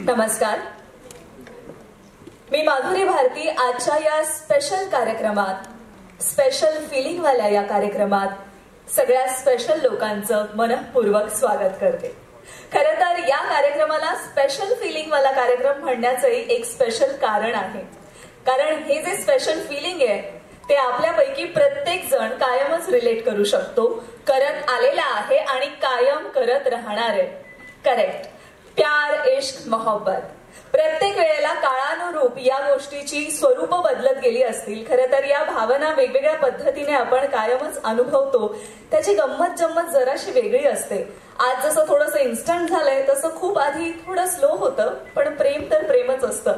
नमस्कार, मी माधुरी भारती. आजच्या या स्पेशल कार्यक्रमात, स्पेशल फिलिंग वाल्या या कार्यक्रमात सगळ्या स्पेशल लोकांचं मनपूर्वक स्वागत करते. खरं तर या कार्यक्रमाला स्पेशल फिलिंग वाला कार्यक्रम म्हणण्याचंही एक स्पेशल कारण आहे. कारण हे जे स्पेशल फिलिंग आहे ते आपल्यापैकी प्रत्येक जण कायमच रिलेट करू शकतो, करत आलेला आहे आणि कायम करत राहणार आहे. करेक्ट. प्यार, इश्क, मोहब्बत. प्रत्येक वेळेला काळानुरूप या गोष्टीची स्वरूप बदलत गेली असतील. खरं तर या भावना वेगवेगळ्या पद्धतीने आपण कायमच अनुभवतो. त्याची गंमत जम्मत जराशी वेगळी असते. आज जसं थोडंसं इन्स्टंट झालंय तसं खूप आधी थोडं स्लो होतं, पण प्रेम तर प्रेमच असतं.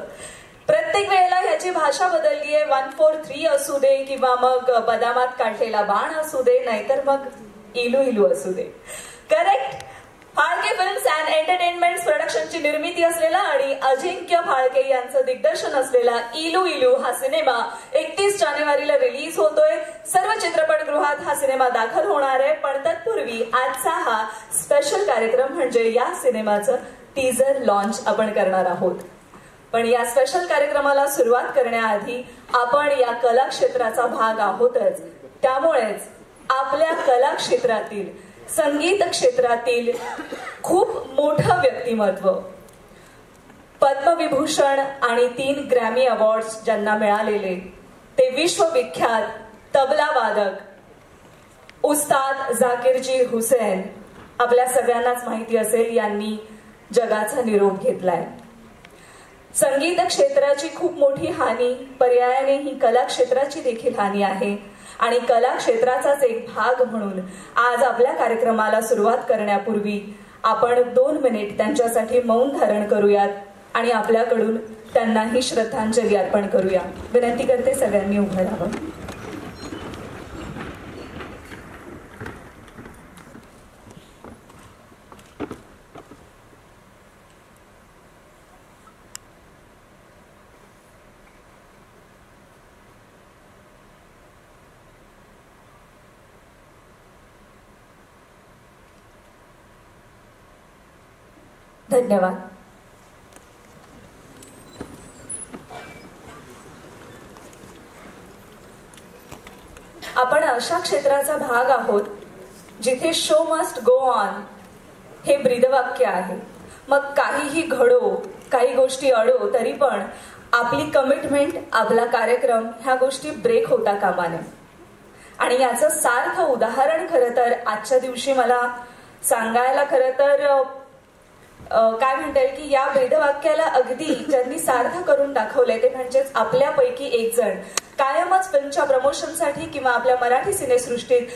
प्रत्येक वेळेला ह्याची भाषा बदलली आहे. 143 असू दे किंवा मग बदामात काढलेला बाण असू दे, नाहीतर मग इलू इलू असू दे. Correct. Phalke films and entertainment प्रोडक्शनची निर्मिती असलेला आणि अजिंक्य फाळके यांचं दिग्दर्शन असलेला इलू इलू हा सिनेमा 31 जानेवारीला रिलीज होतोय. सर्व चित्रपटगृहात हा सिनेमा दाखल होणार आहे. पण तत्पूर्वी आजचा हा स्पेशल कार्यक्रम म्हणजे या सिनेमाचं टीजर लॉन्च आपण करणार आहोत. पण या स्पेशल कार्यक्रमाला सुरुवात करण्याआधी आपण या कला क्षेत्राचा भाग आहोतच. त्यामुळेच आपल्या कला क्षेत्रातील, संगीत क्षेत्रातील खूप मोठं व्यक्तिमत्व, पद्मविभूषण आणि 3 ग्रॅमी अवॉर्ड्स ज्यांना मिळालेले ते विश्वविख्यात तबला वादक उस्ताद झाकीरजी हुसेन, आपल्या सगळ्यांनाच माहिती असेल, यांनी जगाचा निरोप घेतलाय. संगीत क्षेत्राची खूप मोठी हानी, पर्यायाने ही कला क्षेत्राची देखील हानी आहे. आणि कला क्षेत्राचाच एक भाग म्हणून आज आपल्या कार्यक्रमाला सुरुवात करण्यापूर्वी आपण 2 मिनिट त्यांच्यासाठी मौन धारण करूयात आणि आपल्याकडून त्यांनाही श्रद्धांजली अर्पण करूया. विनंती करते सगळ्यांनी उभं राहावं. धन्यवाद. आपण अशा क्षेत्राचा भाग आहोत जिथे शो मस्ट गो ऑन हे ब्रीदवाक्य आहे. मग काहीही घडो, काही गोष्टी अडो, तरी पण आपली कमिटमेंट, आपला कार्यक्रम ह्या गोष्टी ब्रेक होता कामा नये. आणि याचं सार्थ उदाहरण खरं तर आजच्या दिवशी मला सांगायला खरं तर काय म्हणता येईल की या ब्रीदवाक्याला अगदी ज्यांनी सार्थ करून दाखवले ते म्हणजेच आपल्यापैकी एक जण. कायमच फिल्मच्या प्रमोशनसाठी किंवा आपल्या मराठी सिनेसृष्टीत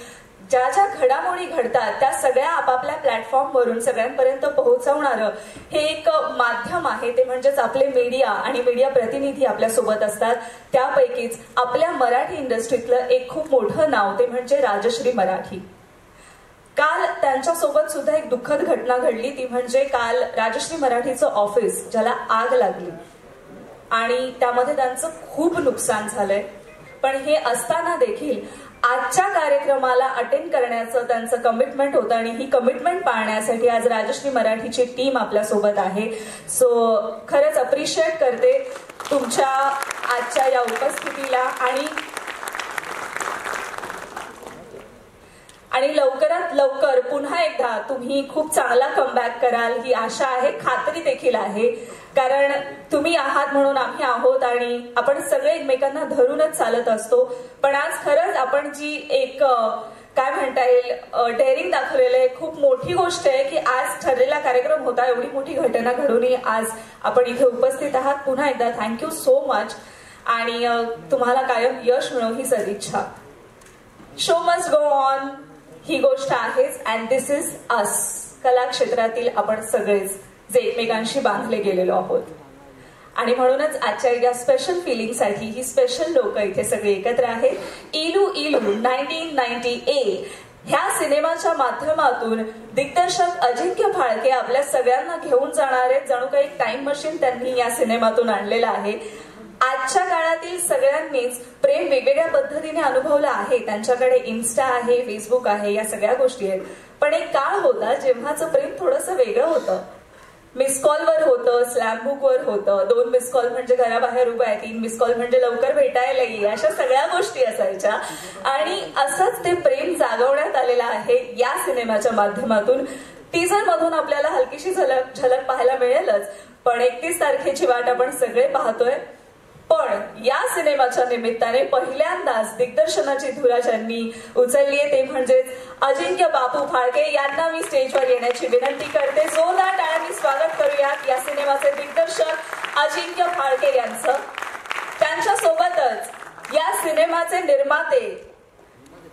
ज्या ज्या घडामोडी घडतात त्या सगळ्या आपापल्या प्लॅटफॉर्मवरून सगळ्यांपर्यंत पोहोचवणारं हे एक माध्यम आहे. ते म्हणजेच आपले मीडिया आणि मीडिया प्रतिनिधी आपल्यासोबत असतात. त्यापैकीच आपल्या मराठी इंडस्ट्रीतलं एक खूप मोठं नाव ते म्हणजे राजश्री मराठी. काल त्यांच्यासोबत सुद्धा एक दुःखद घटना घडली. ती म्हणजे काल राजश्री मराठीचं ऑफिस ज्याला आग लागली आणि त्यामध्ये त्यांचं खूप नुकसान झालंय. पण हे असताना देखील आजच्या कार्यक्रमाला अटेंड करण्याचं त्यांचं कमिटमेंट होतं आणि ही कमिटमेंट पाळण्यासाठी आज राजश्री मराठीची टीम आपल्यासोबत आहे. सो खरंच अप्रिशिएट करते तुमच्या आजच्या या उपस्थितीला आणि लवकरात लवकर पुन्हा एकदा तुम्ही खूप चांगला कमबॅक कराल ही आशा आहे, खात्री देखील आहे. कारण तुम्ही आहात म्हणून आम्ही आहोत आणि आपण सगळे एकमेकांना धरूनच चालत असतो. पण आज खरंच आपण जी एक काय म्हणता येईल डेअरिंग दाखवलेलं आहे, खूप मोठी गोष्ट आहे की आज ठरलेला कार्यक्रम होता, एवढी मोठी घटना घडूनही आज आपण इथे उपस्थित आहात. पुन्हा एकदा थँक्यू सो मच आणि तुम्हाला कायम यश मिळो ही सदिच्छा. शो मस्ट गो ऑन ही गोष्ट आहेच अँड दिस इज अस. कला क्षेत्रातील आपण सगळेच जे एकमेकांशी बांधले गेलेलो आहोत आणि म्हणूनच आजच्या या स्पेशल फिलिंगसाठी ही स्पेशल लोक इथे सगळे एकत्र आहेत. इलू इलू 1998 ह्या सिनेमाच्या माध्यमातून दिग्दर्शक अजिंक्य फाळके आपल्या सगळ्यांना घेऊन जाणार आहेत. जणू काही टाइम मशीन त्यांनी या सिनेमातून आणलेलं आहे. आजच्या काळातील सगळ्यांनीच प्रेम वेगवेगळ्या पद्धतीने अनुभवलं आहे. त्यांच्याकडे इन्स्टा आहे, फेसबुक आहे, या सगळ्या गोष्टी आहेत. पण एक काळ होता जेव्हाचं प्रेम थोडंसं वेगळं होतं. मिस कॉलवर होतं, स्लॅम बुकवर होतं. 2 मिस कॉल म्हणजे घराबाहेर उभा आहे, 3 मिस कॉल म्हणजे लवकर भेटायला ये, अशा सगळ्या गोष्टी असायच्या. आणि असंच ते प्रेम जागवण्यात आलेलं आहे या सिनेमाच्या माध्यमातून. टीझर मधून आपल्याला हलकीशी झलक पाहायला मिळेलच, पण 31 तारखेची वाट आपण सगळे पाहतोय. पण या सिनेमाच्या निमित्ताने पहिल्यांदाच दिग्दर्शनाची धुरा ज्यांनी उचलली आहे ते म्हणजेच अजिंक्य बापू फाळके यांना मी स्टेजवर येण्याची विनंती करते. जोरदार टाळ्यांनी स्वागत करूयात या सिनेमाचे दिग्दर्शक अजिंक्य फाळके यांचं. त्यांच्या सोबतच या सिनेमाचे निर्माते,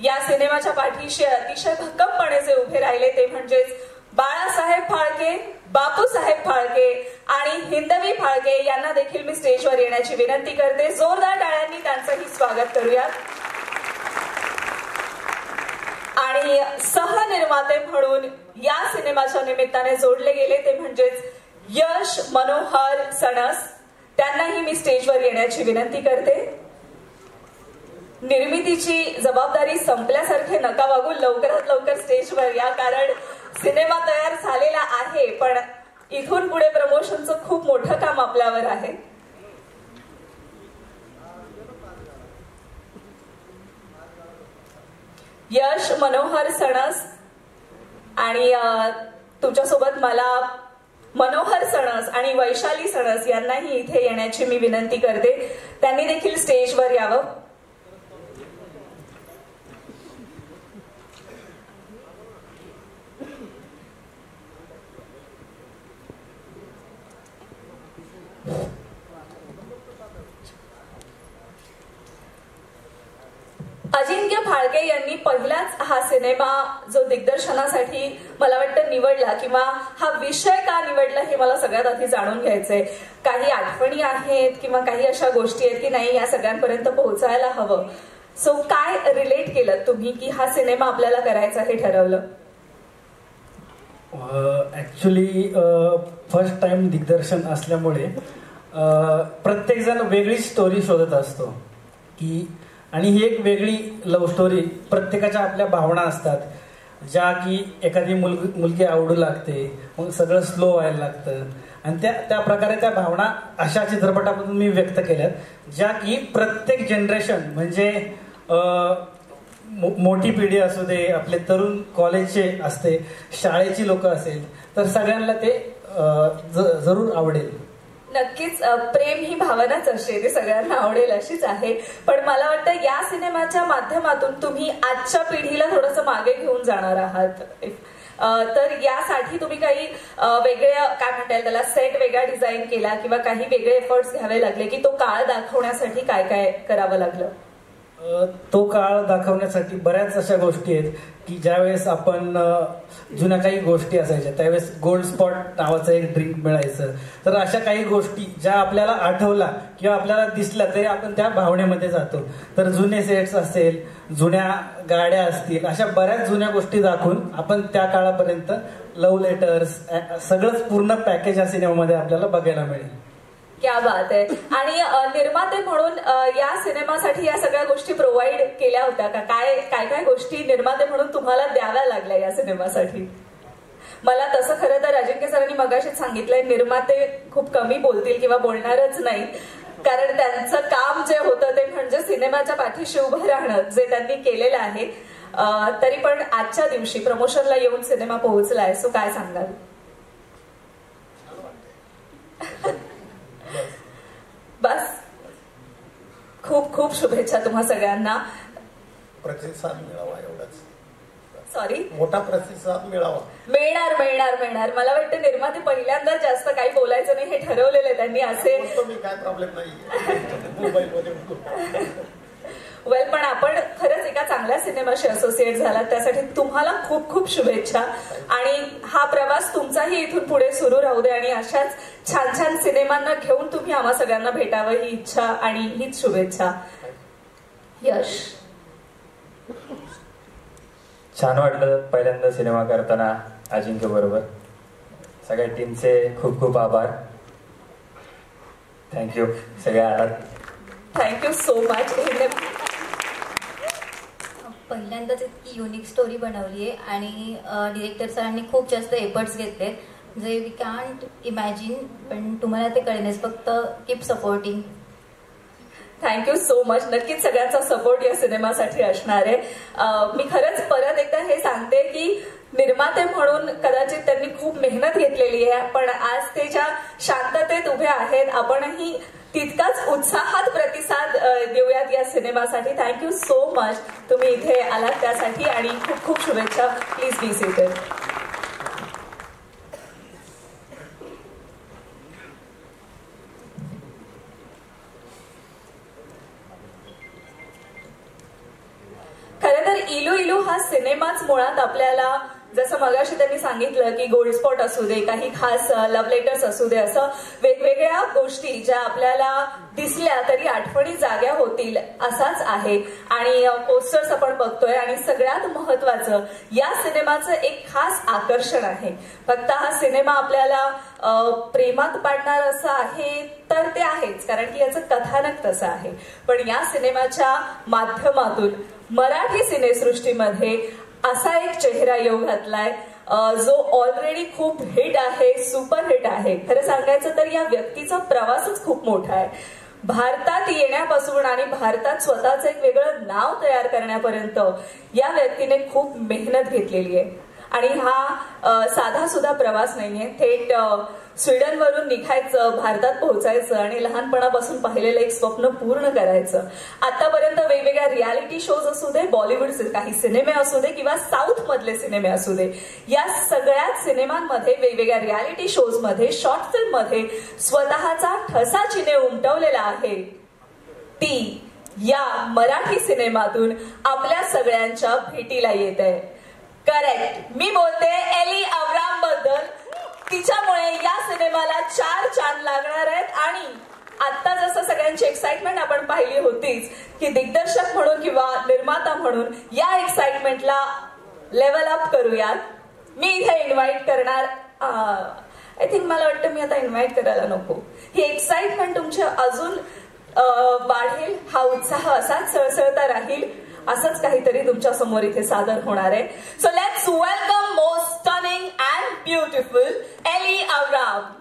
या सिनेमाच्या पाठीशी अतिशय भक्कमपणे जे उभे राहिले ते म्हणजेच बाळासाहेब फाळके, बापूसाहेब फाळके आणि हिंदवी फाळके यांना देखील मी स्टेजवर येण्याची विनंती करते. जोरदार टाळ्यांनी त्यांचंही स्वागत करूयात. आणि सहनिर्माते म्हणून या सिनेमाच्या निमित्ताने जोडले गेले ते म्हणजेच यश मनोहर सणस, त्यांनाही मी स्टेजवर येण्याची विनंती करते. निर्मितीची जबाबदारी संपल्यासारखे नका वागू, लवकरात लवकर स्टेजवर या, कारण सिनेमा तयार झालेला आहे पण इथून पुढे प्रमोशनचं खूप मोठं काम आपल्यावर आहे. यश मनोहर सणस आणि तुमच्यासोबत मला मनोहर सणस आणि वैशाली सणस यांनाही इथे येण्याची मी विनंती करते. त्यांनी देखील स्टेजवर यावं. अजिंक्य फाळके यांनी पहिलाच हा सिनेमा जो दिग्दर्शनासाठी मला वाटतं निवडला किंवा हा विषय का निवडला हे मला सगळ्यात आधी जाणून घ्यायचंय. काही आठवणी आहेत किंवा काही अशा गोष्टी आहेत की नाही या सगळ्यांपर्यंत पोहोचायला हवं. सो काय रिलेट केलं तुम्ही की हा सिनेमा आपल्याला करायचा हे ठरवलं? ऍक्च्युली फर्स्ट टाइम दिग्दर्शन असल्यामुळे प्रत्येक जण वेगळी स्टोरी शोधत असतो की, आणि ही एक वेगळी लव्ह स्टोरी. प्रत्येकाच्या आपल्या भावना असतात ज्या की एखादी मुलगी आवडू लागते, मग सगळं स्लो व्हायला लागतं आणि त्या प्रकारे त्या भावना अशा चित्रपटामधून मी व्यक्त केल्यात ज्या की प्रत्येक जनरेशन म्हणजे मोठी पिढी असू दे, आपले तरुण कॉलेजचे असते, शाळेची लोक असेल तर सगळ्यांना ते जरूर आवडेल. नक्कीच प्रेम ही भावनाच असते, ती सगळ्यांना आवडेल अशीच आहे. पण मला वाटतं या सिनेमाच्या माध्यमातून तुम्ही आजच्या पिढीला थोडंसं मागे घेऊन जाणार आहात. तर यासाठी तुम्ही काही वेगळ्या काय म्हणता येईल त्याला सेट वेगळा डिझाईन केला किंवा काही वेगळे एफर्ट्स घ्यावे लागले की तो काळ दाखवण्यासाठी काय काय करावं लागलं? तो काळ दाखवण्यासाठी बऱ्याच अशा गोष्टी आहेत की ज्यावेळेस आपण जुन्या काही गोष्टी असायच्या त्यावेळेस गोल्ड स्पॉट नावाचं एक ड्रिंक मिळायचं. तर अशा काही गोष्टी ज्या आपल्याला आठवला किंवा आपल्याला दिसल्या तरी आपण त्या भावनेमध्ये जातो. तर जुने सेट्स असेल, जुन्या गाड्या असतील, अशा बऱ्याच जुन्या गोष्टी दाखवून आपण त्या काळापर्यंत लव्ह लेटर्स सगळंच पूर्ण पॅकेज या सिनेमामध्ये आपल्याला बघायला मिळेल. क्या बात आहे. आणि निर्माते म्हणून या सिनेमासाठी या सगळ्या गोष्टी प्रोव्हाइड केल्या होत्या का? काय काय काय गोष्टी निर्माते म्हणून तुम्हाला द्याव्या लागल्या या सिनेमासाठी? मला तसं खरं तर अजिंक्य सरांनी मगाशीच सांगितलंय निर्माते खूप कमी बोलतील किंवा बोलणारच नाही, कारण त्यांचं काम जे होतं ते म्हणजे सिनेमाच्या पाठीशी उभं राहणं जे त्यांनी केलेलं आहे. तरी पण आजच्या दिवशी प्रमोशनला येऊन सिनेमा पोहोचलाय, सो काय सांगाल? बस खूप खूप शुभेच्छा तुम्हा सगळ्यांना. प्रतिसाद मिळावा एवढाच. सॉरी, मोठा प्रतिसाद मिळावा. मिळणार मिळणार मिळणार. मला वाटतं निर्माते पहिल्यांदा जास्त काही बोलायचं नाही हे ठरवलेलं त्यांनी. असे मी काय प्रॉब्लेम नाही मोबाईलमध्ये. वेल, पण आपण खरंच एका चांगल्या सिनेमाशी असोसिएट झालात त्यासाठी तुम्हाला खूप खूप शुभेच्छा. आणि हा प्रवास तुमचाही इथून पुढे सुरू राहू दे आणि अशाच छान छान सिनेमांना घेऊन तुम्ही आम्हा सगळ्यांना भेटावं ही इच्छा आणि हीच शुभेच्छा. यश, छान वाटलं पहिल्यांदा सिनेमा करताना अजिंक्य बरोबर. सगळ्या टीमचे खूप खूप आभार. थँक्यू सगळ्या आलात. Thank you so much. पहिल्यांदाच इतकी युनिक स्टोरी बनवली आहे आणि डिरेक्टर सरांनी खूप जास्त एफर्ट्स घेतले. जे वी कॅन्ट इमॅजिन, पण तुम्हाला ते कळेलच. फक्त keep supporting. Thank you so much. नक्कीच सगळ्यांचा सपोर्ट या सिनेमासाठी असणार आहे. मी खरंच परत एकदा हे सांगते की निर्माते म्हणून कदाचित त्यांनी खूप मेहनत घेतलेली आहे, पण आज ते ज्या शांततेत उभे आहेत, आपणही तितकाच उत्साहात प्रतिसाद देऊयात या सिनेमासाठी. थँक्यू सो मच तुम्ही इथे आलात त्यासाठी, आणि खूप खूप शुभेच्छा. Please be seated. खरं तर इलू इलू हा सिनेमाच मुळात आपल्याला, जसं मगाशी त्यांनी सांगितलं की गोल्ड स्पॉट असू दे, काही खास लव्ह लेटर्स असू दे, असं वेगवेगळ्या गोष्टी ज्या आपल्याला दिसल्या तरी आठवणी जाग्या होतील असाच आहे. आणि पोस्टर्स आपण बघतोय, आणि सगळ्यात महत्वाचं या सिनेमाचं एक खास आकर्षण आहे. फक्त हा सिनेमा आपल्याला प्रेमात पाडणार असं आहे तर ते आहेच, कारण की याचं कथानक तसं आहे. पण या सिनेमाच्या माध्यमातून मराठी सिनेसृष्टीमध्ये असा एक चेहरा येऊ घातलाय जो ऑलरेडी खूप हिट आहे, सुपर हिट आहे. खरं सांगायचं तर या व्यक्तीचा प्रवासच खूप मोठा आहे. भारतात येण्यापासून आणि भारतात स्वतःचं एक वेगळं नाव तयार करण्यापर्यंत या व्यक्तीने खूप मेहनत घेतलेली आहे. आणि हा साधा सुद्धा प्रवास नाहीये. थेट स्वीडनवरून निघायचं, भारतात पोहोचायचं आणि लहानपणापासून पाहिलेलं एक स्वप्न पूर्ण करायचं. आतापर्यंत वेगवेगळ्या रियालिटी शोज असू दे, बॉलिवूडचे काही सिनेमे असू दे किंवा साऊथ मधले सिनेमे असू दे, या सगळ्याच सिनेमांमध्ये, वेगवेगळ्या रियालिटी शोज मध्ये, शॉर्ट फिल्म मध्ये स्वतःचा ठसा चिन्हे उमटवलेला आहे. ती या मराठी सिनेमातून आपल्या सगळ्यांच्या भेटीला येत आहे. करेक्ट, मी बोलते एली अवराम बद्दल. तिच्यामुळे या सिनेमाला 4 चांद लागणार आहेत. आणि आता जसं सगळ्यांची एक्साइटमेंट आपण पाहिली होतीच की दिग्दर्शक म्हणून किंवा निर्माता म्हणून या एक्साइटमेंटला लेवल अप करूयात. मी इथे इन्व्हाइट करणार, आय थिंक मला वाटतं मी आता इन्व्हाइट करायला नको. ही एक्साइटमेंट तुमची अजून वाढेल, हा उत्साह असाच सळसळता राहील, असंच काहीतरी तुमच्या समोर इथे सादर होणार आहे. So let's welcome most stunning and beautiful Elli Avram.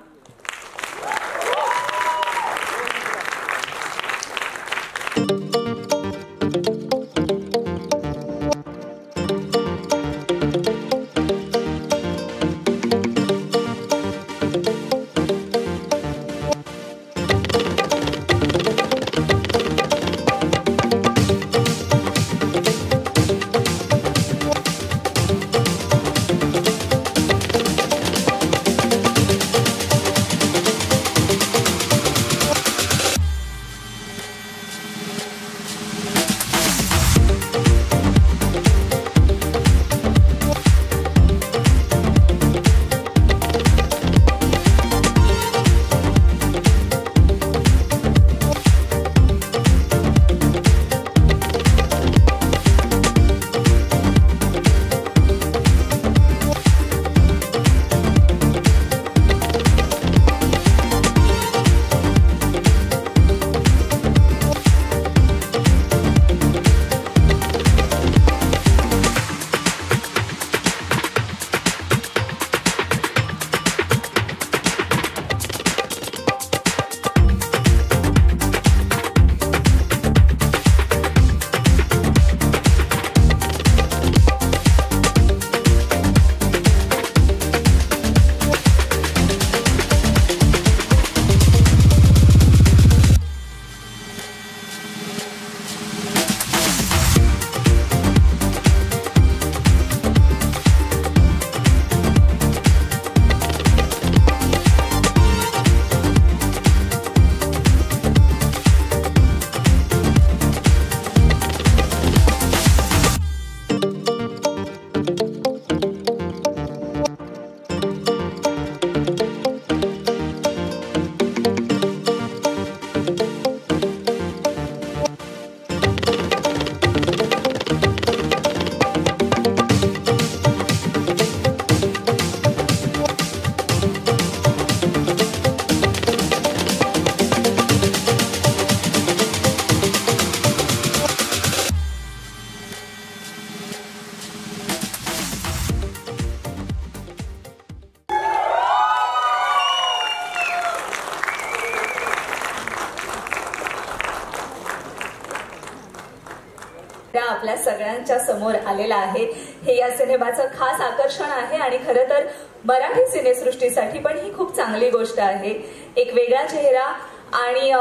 सगळ्यांच्या समोर आलेला आहे. हे या सिनेमाचं खास आकर्षण आहे आणि खरं तर मराठी सिनेसृष्टीसाठी पण ही खूप चांगली गोष्ट आहे. एक वेगळा चेहरा आणि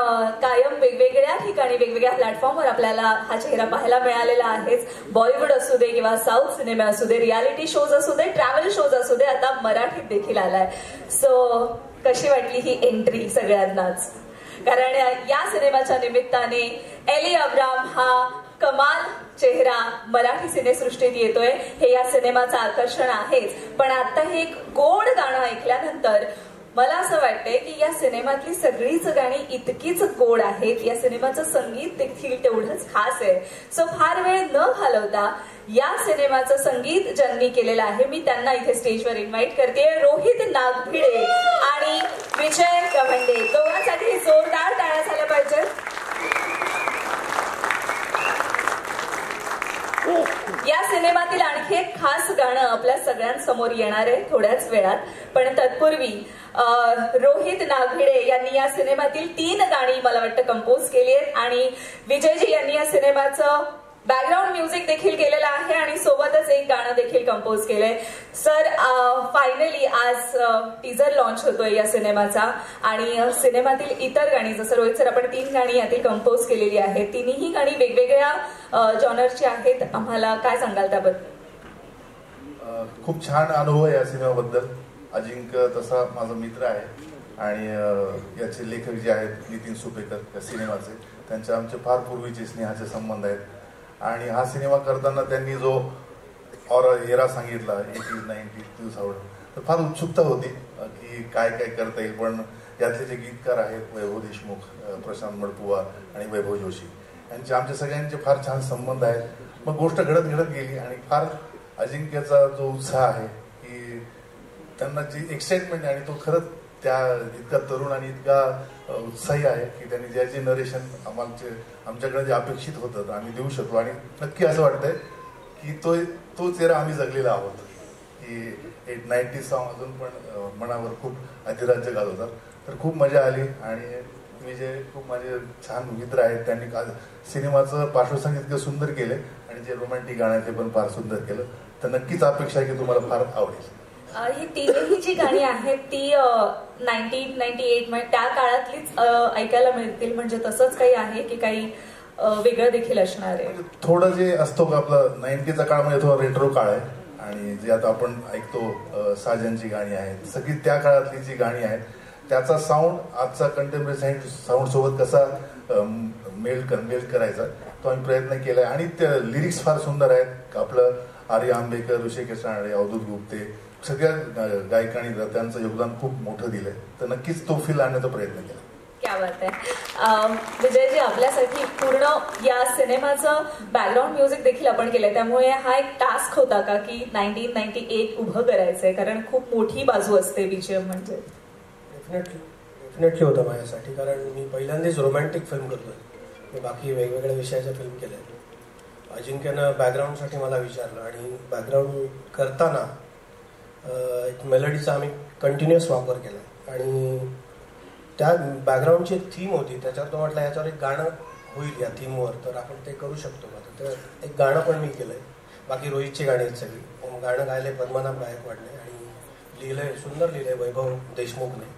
कायम वेगवेगळ्या ठिकाणी वेगवेगळ्या प्लॅटफॉर्मवर आपल्याला हा चेहरा पाहायला मिळालेला आहेच. बॉलिवूड असू दे किंवा साऊथ सिनेमे असू दे, रियालिटी शोज असू दे, ट्रॅव्हल शोज असू दे, आता मराठीत देखील आलाय. सो कशी वाटली ही एंट्री सगळ्यांनाच? कारण या सिनेमाच्या निमित्ताने एली अब्राम हा कमाल चेहरा मराठी सिनेसृष्टीत येतोय. हे या सिनेमाचं आकर्षण आहेच. पण आता हे एक गोड गाणं ऐकल्यानंतर मला असं वाटतंय की या सिनेमातली सगळीच गाणी इतकीच गोड आहेत. या सिनेमाचं संगीत देखील तेवढंच खास आहे. सो फार वेळ न घालवता या सिनेमाचं संगीत ज्यांनी केलेलं आहे मी त्यांना इथे स्टेजवर इन्व्हाइट करते. रोहित नागभिडे आणि विजय गव्हंडे, दोघांसाठी जोरदार टाळ्या झाल्या पाहिजेत. या सिनेमातील आणखी एक खास गाणं आपल्या सगळ्यांसमोर येणार आहे थोड्याच वेळात. पण तत्पूर्वी रोहित नागभिडे यांनी या सिनेमातील 3 गाणी मला वाटतं कंपोज केली आहेत आणि विजयजी यांनी या सिनेमाचं बॅकग्राऊंड म्युझिक देखील केलेलं आहे आणि सोबतच एक गाणं देखील कंपोज केलंय. सर, फायनली आज टीजर लॉन्च होतोय या सिनेमाचा आणि सिनेमातील इतर गाणी जसं रोहित सर आपण 3 गाणी यातील कंपोज केलेली आहेत. तिन्ही गाणी वेगवेगळ्या जॉनरची आहेत. आम्हाला काय सांगाल त्याबद्दल? खूप छान अनुभव आहे या सिनेमाबद्दल. अजिंक्य तसा माझा मित्र आहे आणि याचे लेखक जे आहेत नितीन सुपेकर या सिनेमाचे, त्यांचे आमचे फार पूर्वीचे स्नेहाचे संबंध आहेत. आणि हा सिनेमा करताना त्यांनी जो एरा सांगितला 80s 90s 2000, तर फार उत्सुकता होती की काय काय करता येईल. पण यातले जे गीतकार आहेत वैभव देशमुख, प्रशांत मडपुवा आणि वैभव जोशी यांचे आमचे सगळ्यांचे फार छान संबंध आहेत. मग गोष्ट घडत गेली आणि फार अजिंक्यचा जो उत्साह आहे की त्यांना जी एक्साइटमेंट आहे आणि तो खरंच त्या इतका तरुण आणि इतका उत्साही आहे की त्यांनी ज्याचे नरेशन आमच्याकडे जे अपेक्षित होतं आम्ही देऊ शकलो. आणि नक्की असं वाटतंय की तो चेहरा आम्ही जगलेला आहोत की 90s सॉन्ग अजून पण मनावर खूप अधिराज्य घालवतात. तर खूप मजा आली आणि विजय खूप माझे छान मित्र आहेत. त्यांनी सिनेमाचं पार्श्वसंगीत इतकं सुंदर केले आणि जे रोमॅन्टिक गाणं ते पण फार सुंदर केलं. तर नक्कीच अपेक्षा आहे की तुम्हाला फार आवडेल. ही तिन्ही जी गाणी आहेत ती 1998 त्या काळातलीच ऐकायला मिळतील, म्हणजे तसंच काही आहे की काही वेगळं देखील असणार आहे? थोडं जे असतो का आपलं 90चा काळ म्हणजे थोडा रेट्रो काळ आहे आणि जे आता आपण ऐकतो साजनची गाणी आहेत सगळी त्या काळातली जी गाणी आहेत त्याचा साऊंड आजचा कंटेम्पररी साऊंड सोबत कसा मेल्ट करायचा तो आम्ही प्रयत्न केलाय. आणि लिरिक्स फार सुंदर आहेत. आपलं आर्य आंबेकर, ऋषिकेश रानडे, अवधूत गुप्ते सगळ्या गायकांनी त्यांचं योगदान खूप मोठं दिलंय. तर नक्कीच तो फील आणण्याचा प्रयत्न केला. क्या बात आहे. विजयजी, आपल्यासाठी पूर्ण या सिनेमाचं बॅकग्राऊंड म्युझिक देखील आपण केलंय, त्यामुळे हा एक टास्क होता का की 1998 उभं करायचंय? कारण खूप मोठी बाजू असते बीजीएम म्हणजे. डेफिनेटली होतं माझ्यासाठी, कारण मी पहिल्यांदाच रोमॅन्टिक फिल्म करतोय. मी बाकी वेगवेगळ्या विषयाच्या फिल्म केल्या. अजिंक्यनं बॅकग्राऊंडसाठी मला विचारलं आणि बॅकग्राऊंड करताना एक मेलडीचा आम्ही कंटिन्युअस वापर केला आणि त्या बॅकग्राऊंडची एक थीम होती. त्याच्यावर तो म्हटलं याच्यावर एक गाणं होईल या थीमवर, तर आपण ते करू शकतो का? तर एक गाणं पण मी केलंय. बाकी रोहितची गाणी आहेत सगळी. गाणं गायलंय पद्मनाभ गायकवाडने आणि लिहिलंय, सुंदर लिहिलंय वैभव देशमुखने.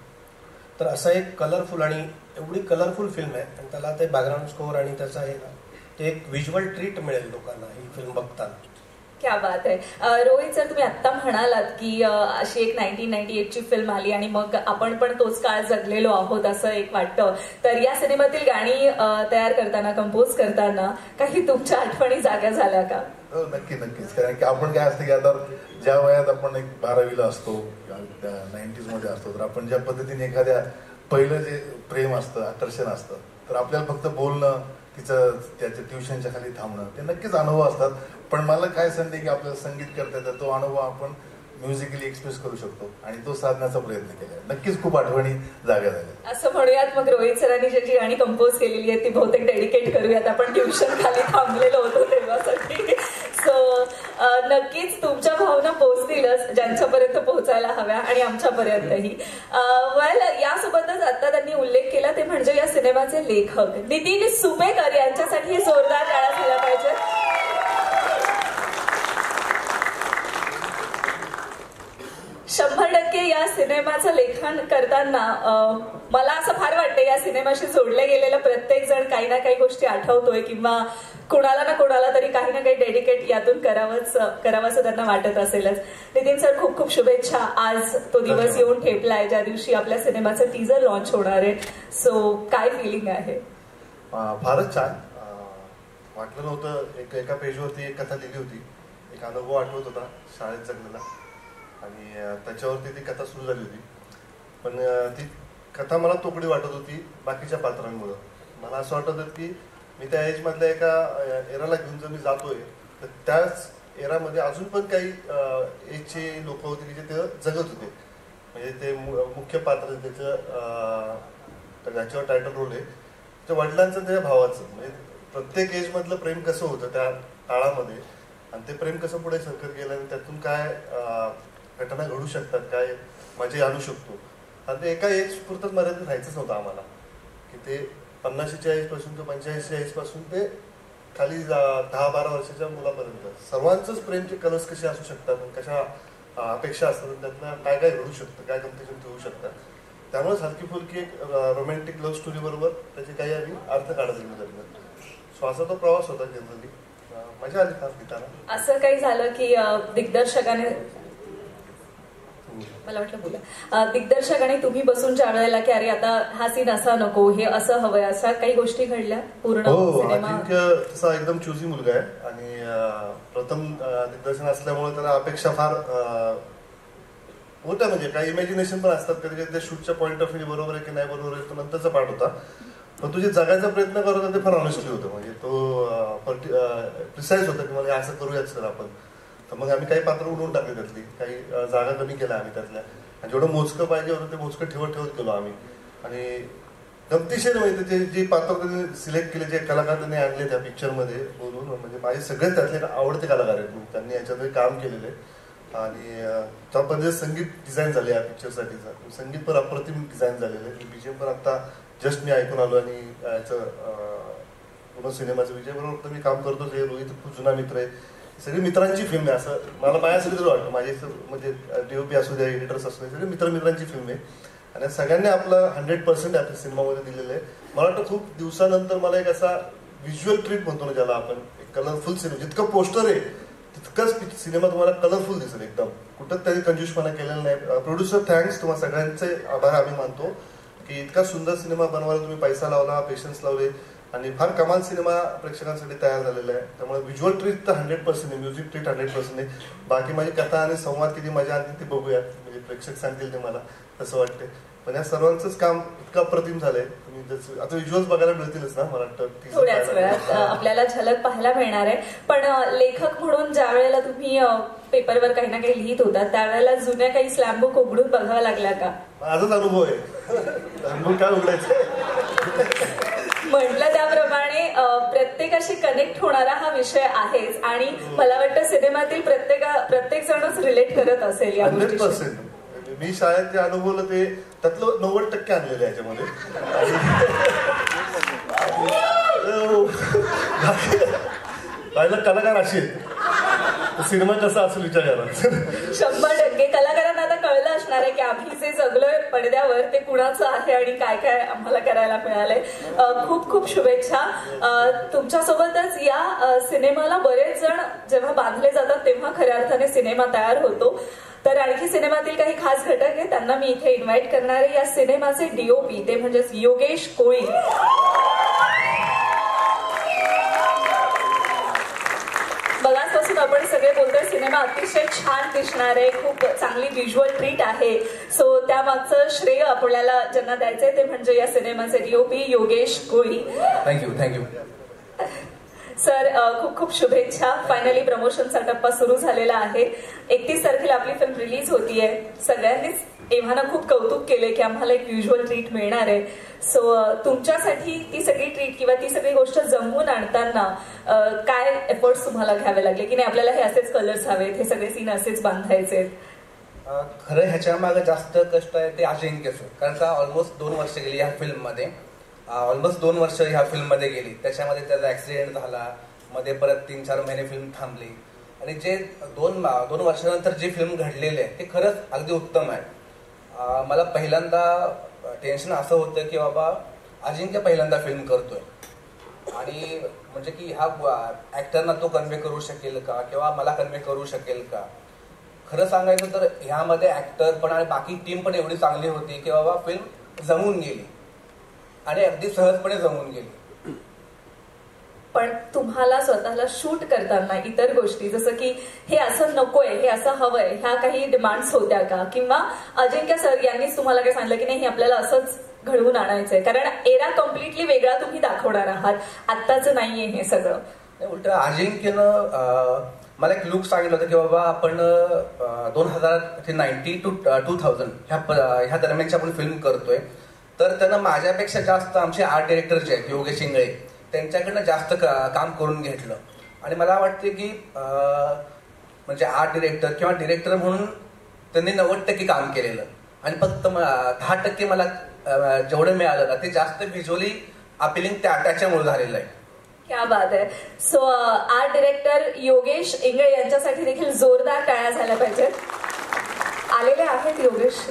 तर असं एक कलरफुल आणि एवढी कलरफुल फिल्म आहे आणि त्याला ते बॅकग्राऊंड स्कोअर आणि त्याचा हे ते एक व्हिज्युअल ट्रीट मिळेल लोकांना ही फिल्म बघताना. क्या बात आहे. रोहित सर, तुम्ही आत्ता म्हणालात की अशी एक 1998 ची फिल्म आली आणि मग आपण पण तोच काळ जगलेलो आहोत असं एक वाटतं. तर या सिनेमातील गाणी तयार करताना, कंपोज करताना काही तुमच्या आठवणी जाग्या झाल्या का? हो, नक्कीच. कारण की आपण काय असतं की आता ज्या वयात आपण एक 12वीला असतो किंवा 90s मध्ये असतो, तर आपण ज्या पद्धतीने एखाद्या पहिलं जे प्रेम असतं, आकर्षण असतं, तर आपल्याला फक्त बोलणं, त्याच्या ट्युशनच्या खाली थांबणं, ते नक्कीच अनुभव असतात. पण मला काय संधी की आपल्याला संगीत करता येतं, तो अनुभव आपण म्युझिकली एक्सप्रेस करू शकतो आणि तो साधण्याचा प्रयत्न केला. नक्कीच खूप आठवणी जाग्या झाल्या असं म्हणूयात. मग रोहित सरांनी जी गाणी कंपोज केलेली आहे ती बहुतेक डेडिकेट करूयात. आपण ट्युशन खाली थांबलेलो होतो तेव्हासाठी. सो नक्कीच तुमच्या भावना पोहोचतीलच ज्यांच्यापर्यंत पोहोचायला हव्या आणि आमच्यापर्यंतही. वेल, यासोबतच आता त्यांनी उल्लेख केला ते म्हणजे या सिनेमाचे लेखक नितीन सुपेकर यांच्यासाठी जोरदार टाळ्या झाल्या पाहिजेत. 100% या सिनेमाचं लेखन करताना मला असं फार वाटतं या सिनेमाशी जोडले गेलेलं प्रत्येक जण काही ना काही गोष्टी आठवतोय किंवा कोणाला ना कोणाला तरी काही ना काही डेडिकेट यातून करावंसं त्यांना वाटत असेलच. नितीन सर, खूप खूप शुभेच्छा. आज तो दिवस येऊन ठेपलाय ज्या दिवशी आपल्या सिनेमाचं टीजर लॉन्च होणार आहे. सो काय फिलिंग आहे? फारच छान. वाटलं नव्हतं. एका पेजवरती एक कथा लिहिली होती, एक अनुभव आठवत होता शाळेत जगलेला, आणि त्याच्यावरती ती कथा सुरू झाली होती. पण ती कथा मला तोकडी वाटत होती बाकीच्या पात्रांमुळं. मला असं वाटत होतं की मी त्या एजमधल्या एका एराला घेऊन जर मी जातोय तर त्याच एरामध्ये अजून पण काही एजचे लोक होते की जे ते जगत होते. म्हणजे ते मुख्य पात्र त्याच्यावर टायटल रोल आहे त्या वडिलांचं त्या भावाचं. म्हणजे प्रत्येक एजमधलं प्रेम कसं होतं त्या काळामध्ये, आणि ते प्रेम कसं पुढे सरकत गेलं आणि त्यातून काय घटना घडू शकतात, काय मजा आणू शकतो. आणि ते एका एज पुरतच मर्यादित राहायचंच नव्हतं आम्हाला, की ते 50च्या एज पासून ते 85च्या एज पासून ते खाली 10-12 वर्षाच्या मुलापर्यंत सर्वांचंच प्रेमचे कलर्स कसे असू शकतात, कशा अपेक्षा असतात, त्यातनं काय काय घडू शकतं, काय गमती होऊ शकतात. त्यामुळेच हलकी फुलकी एक रोमॅन्टिक लव्ह स्टोरी बरोबर त्याचे काही आम्ही अर्थ काढत गेलो. सो असा तो प्रवास होता. जनरली मजा आली फार लिहिताना. असं काही झालं की दिग्दर्शकाने, मला वाटलं बोला, दिग्दर्शकाने तुम्ही बसून ज्या वेळेला की अरे आता हा सीन असा नको, हे असं हवंय, अशा काही गोष्टी घडल्या पूर्ण सिनेमा? तसा एकदम चुजी मुलगा आहे आणि प्रथम दिग्दर्शन असल्यामुळे त्याला अपेक्षा फार होत्या. म्हणजे काही इमॅजिनेशन पण असतात कधी कधी. शूटच्या पॉईंट ऑफ व्ह्यू बरोबर आहे की नाही बरोबर आहे तो नंतरचा पार्ट होता. पण तुझे जगायचा प्रयत्न करत होता ते फार ऑनेस्टली होतं. म्हणजे तो प्रिसाईज होता की मला असं करूयात सर आपण. तर मग आम्ही काही पात्र उडवून टाकले त्यातली, काही जागा कमी केल्या आम्ही त्यातल्या, आणि जेवढं मोजकं पाहिजे होतं ते मोजकं ठेवत गेलो आम्ही. आणि गमतीशीर म्हणजे ते जे पात्र त्यांनी सिलेक्ट केले, जे कलाकार त्यांनी आणले त्या पिक्चरमध्ये बोलून, म्हणजे माझे सगळे त्यातले आवडते कलाकार आहेत. त्यांनी याच्यामध्ये काम केलेले. आणि त्या पद्धतीने संगीत डिझाईन झाले या पिक्चरसाठीचं. संगीत पण अप्रतिम डिझाईन झालेलं आहे. बीजीएम पण आता जस्ट मी ऐकून आलो. आणि याचं पूर्ण सिनेमाचं विजय बरोबर तर मी काम करतो. हे रोहित खूप जुना मित्र आहे. सगळी मित्रांची फिल्म आहे असं मला माझ्यासाठी तरी वाटतं. माझे म्हणजे डीओपी असू द्या, एडिटर्स असू द्या, सगळे मित्रांची फिल्म आहे. आणि सगळ्यांनी आपलं 100% आपल्या सिनेमामध्ये दिलेलं आहे. मला वाटतं खूप दिवसानंतर मला एक असा व्हिज्युअल ट्रीट म्हणतो ना ज्याला आपण, एक कलरफुल सिनेमा. जितकं पोस्टर आहे तितकंच सिनेमा तुम्हाला कलरफुल दिसेल एकदम. कुठं त्यांनी कंजूसपणा केलेला नाही. प्रोड्युसर थँक्स, तुम्हाला सगळ्यांचे आभार आम्ही मानतो की इतका सुंदर सिनेमा बनवायला तुम्ही पैसा लावला, पेशन्स लावले, आणि फार कमाल सिनेमा प्रेक्षकांसाठी तयार झालेला आहे. त्यामुळे व्हिज्युअल ट्रीट तर 100% आहे, म्युझिक ट्रीट 100% आहे. बाकी माझी कथा आणि संवाद किती मजा आणते ते बघूयात, म्हणजे प्रेक्षक सांगतील ते मला तसं वाटते. पण या सर्वांचंच काम इतकं अप्रतिम झालंय. तुम्ही आता व्हिज्युअल्स बघायला मिळतीलच ना, मला वाटतं थोड्याच वेळात आपल्याला झलक पाहायला मिळणार आहे. पण लेखक म्हणून ज्या वेळेला तुम्ही पेपरवर काही ना काही लिहित होता त्यावेळेला जुन्या काही स्लॅम बुक उघडून बघावं लागल्या का? माझाच अनुभव आहे. काय उघडायचं म्हटलं त्याप्रमाणे प्रत्येकाशी कनेक्ट होणारा हा विषय आहेच. आणि मला वाटतं सिनेमातील प्रत्येक जणच रिलेट करत असेल या गोष्टी. 100%. मी शाळेत जे अनुभवलं ते त्यातलं 90% आणलेलं आहे याच्यामध्ये. कलाकार असे सिनेमा कसा असेल विचार करा. 100% कलाकारांना आता कळलं असणार आहे की आम्ही जे जगलोय पडद्यावर ते कुणाचं आहे आणि काय काय आम्हाला करायला मिळालंय. खूप खूप शुभेच्छा. तुमच्यासोबतच या सिनेमाला बरेच जण जेव्हा बांधले जातात तेव्हा खऱ्या अर्थाने सिनेमा तयार होतो. तर आणखी सिनेमातील काही खास घटक आहेत त्यांना मी इथे इन्व्हाइट करणार आहे. या सिनेमाचे डीओपी ते म्हणजेच योगेश कोळी. बघाचपासून आपण सगळे बोलतोय सिनेमा अतिशय छान दिसणार आहे, खूप चांगली व्हिज्युअल ट्रीट आहे. सो त्यामागचं श्रेय आपल्याला ज्यांना द्यायचंय ते म्हणजे या सिनेमाचे DOP Yogesh Koli. Thank you sir. खूप खूप शुभेच्छा. फायनली प्रमोशनचा टप्पा सुरू झालेला आहे. 31 तारखेला आपली फिल्म रिलीज होतीये. सगळ्यांनीच एव्हाना खूप कौतुक केले की आम्हाला एक व्हिज्युअल ट्रीट मिळणार आहे. सो तुमच्यासाठी ती सगळी ट्रीट किंवा ती सगळी गोष्ट जमवून आणताना काय एफर्ट्स तुम्हाला घ्यावे लागले की नाही आपल्याला हे असेच कलर्स हवेत, हे सगळे सीन असेच बांधायचे? खरं ह्याच्या मागे जास्त कष्ट आहे ते अजिंक्यचं. कारण का ऑलमोस्ट 2 वर्ष गेली ह्या फिल्ममध्ये. ऑलमोस्ट 2 वर्ष ह्या फिल्ममध्ये गेली. त्याच्यामध्ये त्याचा ऍक्सिडेंट झाला, मध्ये परत 3-4 महिने फिल्म थांबली. आणि जे दोन वर्षानंतर जे फिल्म घडलेले आहे ते खरंच अगदी उत्तम आहे. मला पहिल्यांदा टेन्शन असं होतं की बाबा अजिंक्य पहिल्यांदा फिल्म करतोय आणि म्हणजे की ह्या ऍक्टरना तो कन्वे करू शकेल का किंवा मला कन्वे करू शकेल का. खरं सांगायचं तर ह्यामध्ये ऍक्टर पण आणि बाकी टीम पण एवढी चांगली होती की बाबा फिल्म जमून गेली आणि अगदी सहजपणे जमून गेली. पण तुम्हाला स्वतःला शूट करताना इतर गोष्टी जसं की हे असं नकोय, हे असं हवंय, ह्या काही डिमांड्स होत्या का? किंवा अजिंक्य सर यांनीच तुम्हाला काय सांगितलं की नाही हे आपल्याला असंच घडवून आणायचंय? कारण एरा कम्प्लिटली वेगळा तुम्ही दाखवणार आहात, आत्ताच नाहीये हे सगळं. उलट अजिंक्यनं मला एक लुक सांगितलं होतं की बाबा आपण 2090 to 2000 ह्या दरम्यानची आपण फिल्म करतोय. तर त्यानं माझ्यापेक्षा जास्त आमचे आर्ट डिरेक्टर जे आहेत योगेश इंगळे त्यांच्याकडनं जास्त काम करून घेतलं. आणि मला वाटते की म्हणजे आर्ट डिरेक्टर किंवा डिरेक्टर म्हणून त्यांनी 90% काम केलेलं आणि फक्त 10% मला जेवढं मिळालं ना ते जास्त व्हिज्युअली अपिलिंग त्याच्यामुळे झालेलं आहे. क्या बात आहे. So art director Yogesh Ingale यांच्यासाठी देखील जोरदार टाळ्या झाल्या पाहिजेत. आलेले आहेत योगेश,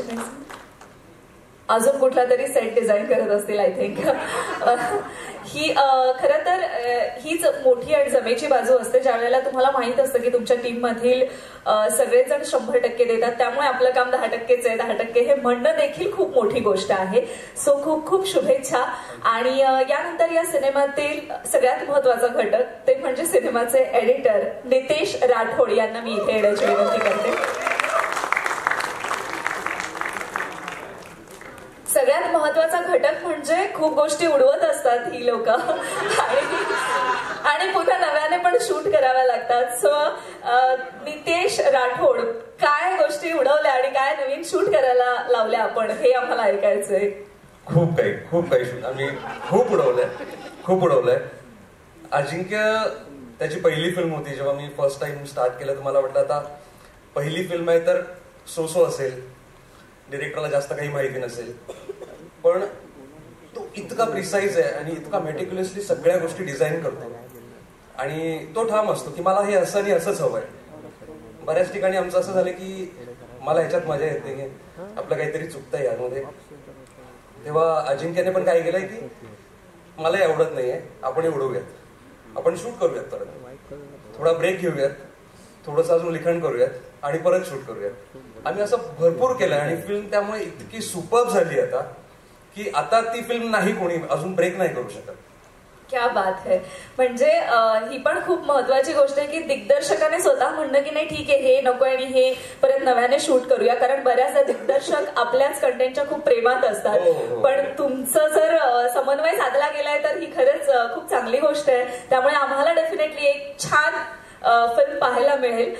अजून कुठला तरी सेट डिझाईन करत असतील आय थिंक. ही खरं तर हीच मोठी आणि जमेची बाजू असते ज्या वेळेला तुम्हाला माहित असतं की तुमच्या टीम मधील सगळेजण 100% देतात, त्यामुळे आपलं काम 10%च आहे. 10% हे म्हणणं देखील खूप मोठी गोष्ट आहे. सो खूप खूप शुभेच्छा. आणि यानंतर या सिनेमातील सगळ्यात महत्वाचा घटक ते म्हणजे सिनेमाचे एडिटर नितेश राठोड यांना मी इथे येण्याची विनंती करते. सगळ्यात महत्वाचा घटक म्हणजे खूप गोष्टी उडवत असतात ही लोक आणि पुन्हा नव्याने पण शूट कराव्या लागतात. सो नितेश राठोड, काय गोष्टी उडवल्या आणि काय नवीन शूट करायला लावल्या आपण, हे आम्हाला ऐकायचंय. खूप काही आम्ही खूप उडवलंय. अजिंक्य त्याची पहिली फिल्म होती जेव्हा मी फर्स्ट टाइम स्टार्ट केलं तर मला वाटलं आता पहिली फिल्म आहे तर सो असेल, डिरेक्टरला जास्त काही माहिती नसेल, पण तो इतका प्रिसाईज आहे आणि इतका मेटिक्युलसली सगळ्या गोष्टी डिझाईन करतो आणि तो ठाम असतो की मला हे असं आणि असंच हवंय. बऱ्याच ठिकाणी आमचं असं झालं की मला ह्याच्यात मजा येते की आपलं काहीतरी चुकतंय यामध्ये. तेव्हा अजिंक्यने पण काय केलंय की मला आवडत नाहीये, आपण उडवूयात, आपण शूट करूयात, परत थोडा ब्रेक घेऊयात, थोडंसं अजून लिखाण करूयात आणि परत शूट करूयात. आम्ही असं भरपूर केलं आणि फिल्म त्यामुळे इतकी सुपर्ब झाली आता की आता ती फिल्म नाही कोणी अजून ब्रेक नाही करू शकत. क्या बात है. म्हणजे ही पण खूप महत्वाची गोष्ट आहे की दिग्दर्शकाने स्वतः म्हणणं की नाही ठीक आहे हे नको आणि हे परत नव्याने शूट करूया, कारण बऱ्याचदा दिग्दर्शक आपल्याच कंटेंटच्या खूप प्रेमात असतात. पण तुमचं जर समन्वय साधला गेलाय तर ही खरंच खूप चांगली गोष्ट आहे. त्यामुळे आम्हाला डेफिनेटली एक छान फिल्म पाहायला मिळेल.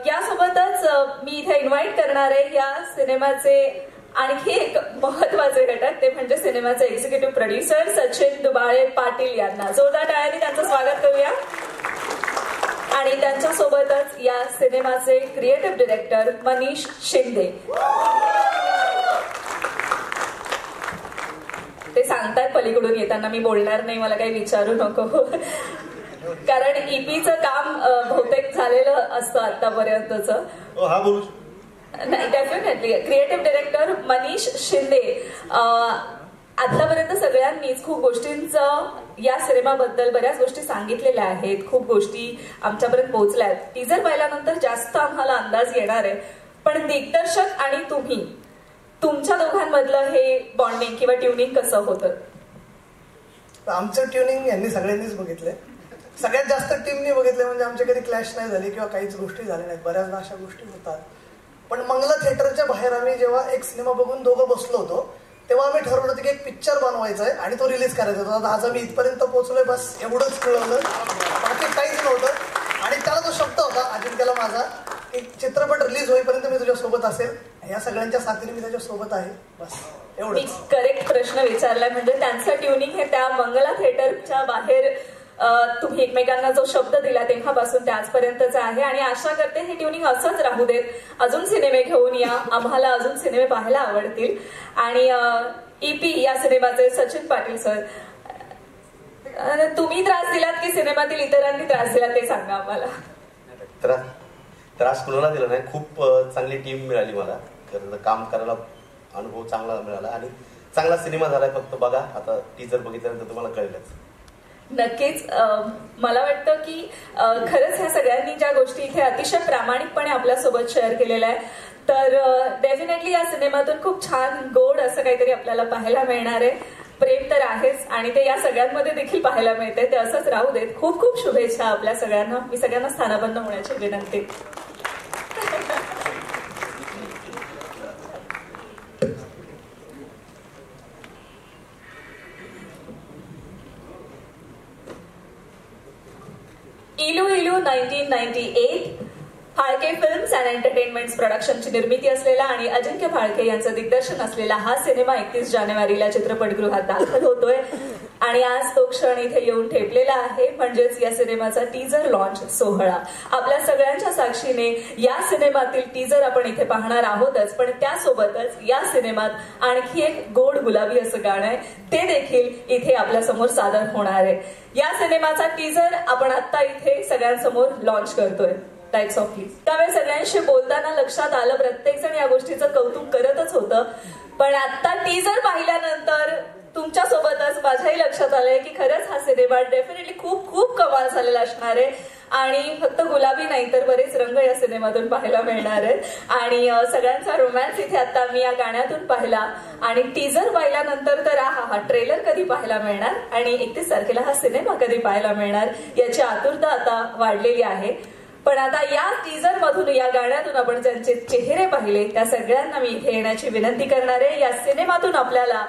यासोबतच मी इथे इन्व्हाइट करणार आहे या सिनेमाचे आणखी एक महत्वाचे घटक, ते म्हणजे सिनेमाचे एक्झिक्युटिव्ह प्रोड्युसर सचिन दुबाळे पाटील यांना. जोरदार टाळ्यांनी त्यांचं स्वागत करूया. आणि त्यांच्यासोबतच या सिनेमाचे क्रिएटिव्ह डिरेक्टर मनीष शिंदे. ते सांगतात पलीकडून येताना मी बोलणार नाही, मला काही विचारू नको, कारण ईपीचं काम बहुतेक झालेलं असतं आतापर्यंतचं. हा बोलू नाही, definitely creative director Manish Shinde. आतापर्यंत सगळ्यांनीच खूप गोष्टींचं या सिनेमाबद्दल बऱ्याच गोष्टी सांगितलेल्या आहेत, खूप गोष्टी आमच्यापर्यंत पोहोचल्या आहेत. टीजर पाहिल्यानंतर जास्त आम्हाला अंदाज येणार आहे. पण दिग्दर्शक आणि तुम्ही, तुमच्या दोघांमधलं हे बॉन्डिंग किंवा ट्युनिंग कसं होतं? आमचं ट्युनिंग यांनी सगळ्यांनीच बघितलंय, सगळ्यात जास्त टीमनी बघितले. म्हणजे आमच्या कधी क्लॅश नाही झाली किंवा काहीच गोष्टी झाल्या नाहीत. बऱ्याचदा अशा गोष्टी होतात. पण मंगला थिएटरच्या बाहेर आम्ही जेव्हा एक सिनेमा बघून दोघं बसलो होतो तेव्हा आम्ही ठरवलं होतं की एक पिक्चर बनवायचा आहे आणि तो रिलीज करायचा होता. आज आम्ही इथपर्यंत पोहोचलोय, बस एवढंच कळवलं, बाकी काहीच नव्हतं. आणि त्याला तो शब्द होता अजिंक्यला माझा, एक चित्रपट रिलीज होईपर्यंत मी तुझ्यासोबत असेल, या सगळ्यांच्या साथीने मी त्याच्यासोबत आहे, बस एवढंच. करेक्ट प्रश्न विचारलाय. म्हणजे त्यांचं ट्युनिंग हे त्या मंगला थिएटरच्या बाहेर तुम्ही एकमेकांना जो शब्द दिला तेव्हापासून ते आजपर्यंतच आहे. आणि आशा करते हे ट्युनिंग असंच राहू देत. अजून सिनेमे घेऊन या, आम्हाला अजून सिनेमे पाहायला आवडतील. आणि ईपी या सिनेमाचे सचिन पाटील सर, तुम्ही त्रास दिलात की सिनेमातील इतरांनी त्रास दिला ते सांगा आम्हाला. त्रास कुणाला दिला नाही. खूप चांगली टीम मिळाली मला, काम करायला अनुभव चांगला मिळाला आणि चांगला सिनेमा झालाय. फक्त बघा, आता टीजर बघितल्यानंतर तुम्हाला कळेलच. नक्कीच. मला वाटतं की खरंच ह्या सगळ्यांनी ज्या गोष्टी इथे अतिशय प्रामाणिकपणे आपल्यासोबत शेअर केलेल्या आहे, तर डेफिनेटली या सिनेमातून खूप छान गोड असं काहीतरी आपल्याला पाहायला मिळणार आहे. प्रेम तर आहेच आणि ते या सगळ्यांमध्ये देखील पाहायला मिळते. ते असंच राहू देत. खूप खूप शुभेच्छा आपल्या सगळ्यांना. मी सगळ्यांना स्थानापन्न होण्याची विनंती. इलू इलू 1998 फाळके फिल्म्स अँड एंटरटेनमेंट्स प्रोडक्शनची निर्मिती असलेला आणि अजिंक्य फाळके यांचं दिग्दर्शन असलेला हा सिनेमा 31 जानेवारीला चित्रपटगृहात दाखल होतोय आणि आज तो क्षण इथे येऊन ठेपलेला आहे. म्हणजेच या सिनेमाचा टीजर लॉन्च सोहळा. आपल्या सगळ्यांच्या साक्षीने या सिनेमातील टीजर आपण इथे पाहणार आहोतच, पण त्यासोबतच या सिनेमात आणखी एक गोड गुलाबी असं गाणं आहे, ते देखील इथे आपल्या समोर सादर होणार आहे. या सिनेमाचा टीजर आपण आता इथे सगळ्यांसमोर लॉन्च करतोय. Types of please. त्यावेळी सगळ्यांशी बोलताना लक्षात आलं, प्रत्येक जण या गोष्टीचं कौतुक करतच होतं, पण आता टीजर पाहिल्यानंतर तुमच्या सोबतच माझ्याही लक्षात आलंय की खरंच हा सिनेमा डेफिनेटली खूप खूप कमाल झालेला असणार आहे आणि फक्त गुलाबी नाही तर बरेच रंग या सिनेमातून पाहायला मिळणार आहेत आणि सगळ्यांचा रोमॅन्स इथे आता मी या गाण्यातून पाहिला आणि टीजर पाहिल्यानंतर तर हा ट्रेलर कधी पाहायला मिळणार आणि 31 तारखेला हा सिनेमा कधी पाहायला मिळणार याची आतुरता आता वाढलेली आहे. पण आता या टीजर मधून, या गाण्यातून आपण ज्यांचे चेहरे पाहिले त्या सगळ्यांना मी इथे येण्याची विनंती करणार आहे. या सिनेमातून आपल्याला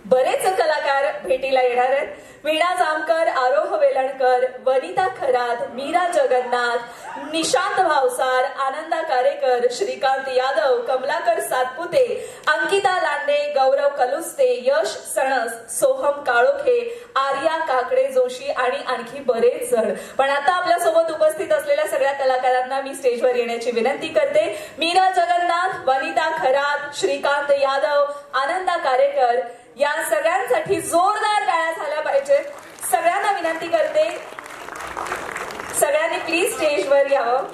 बरेच कलाकार भेटीला येणार आहेत. वीणा जामकर, आरोह वेलणकर, वनिता खरात, मीरा जगन्नाथ, निशांत भावसार, आनंदा कारेकर, श्रीकांत यादव, कमलाकर सातपुते, अंकिता लांडे, गौरव कलुस्ते, यश सणस, सोहम काळोखे, आर्या काकडे जोशी आणि आणखी बरेच जण. पण आता आपल्यासोबत उपस्थित असलेल्या सगळ्या कलाकारांना मी स्टेजवर येण्याची विनंती करते. मीरा जगन्नाथ, वनिता खरात, श्रीकांत यादव, आनंदा कारेकर या सगळ्यांसाठी जोरदार टाळ्या झाल्या पाहिजेत. सगळ्यांना विनंती करते, सगळ्यांनी प्लीज स्टेजवर यावं.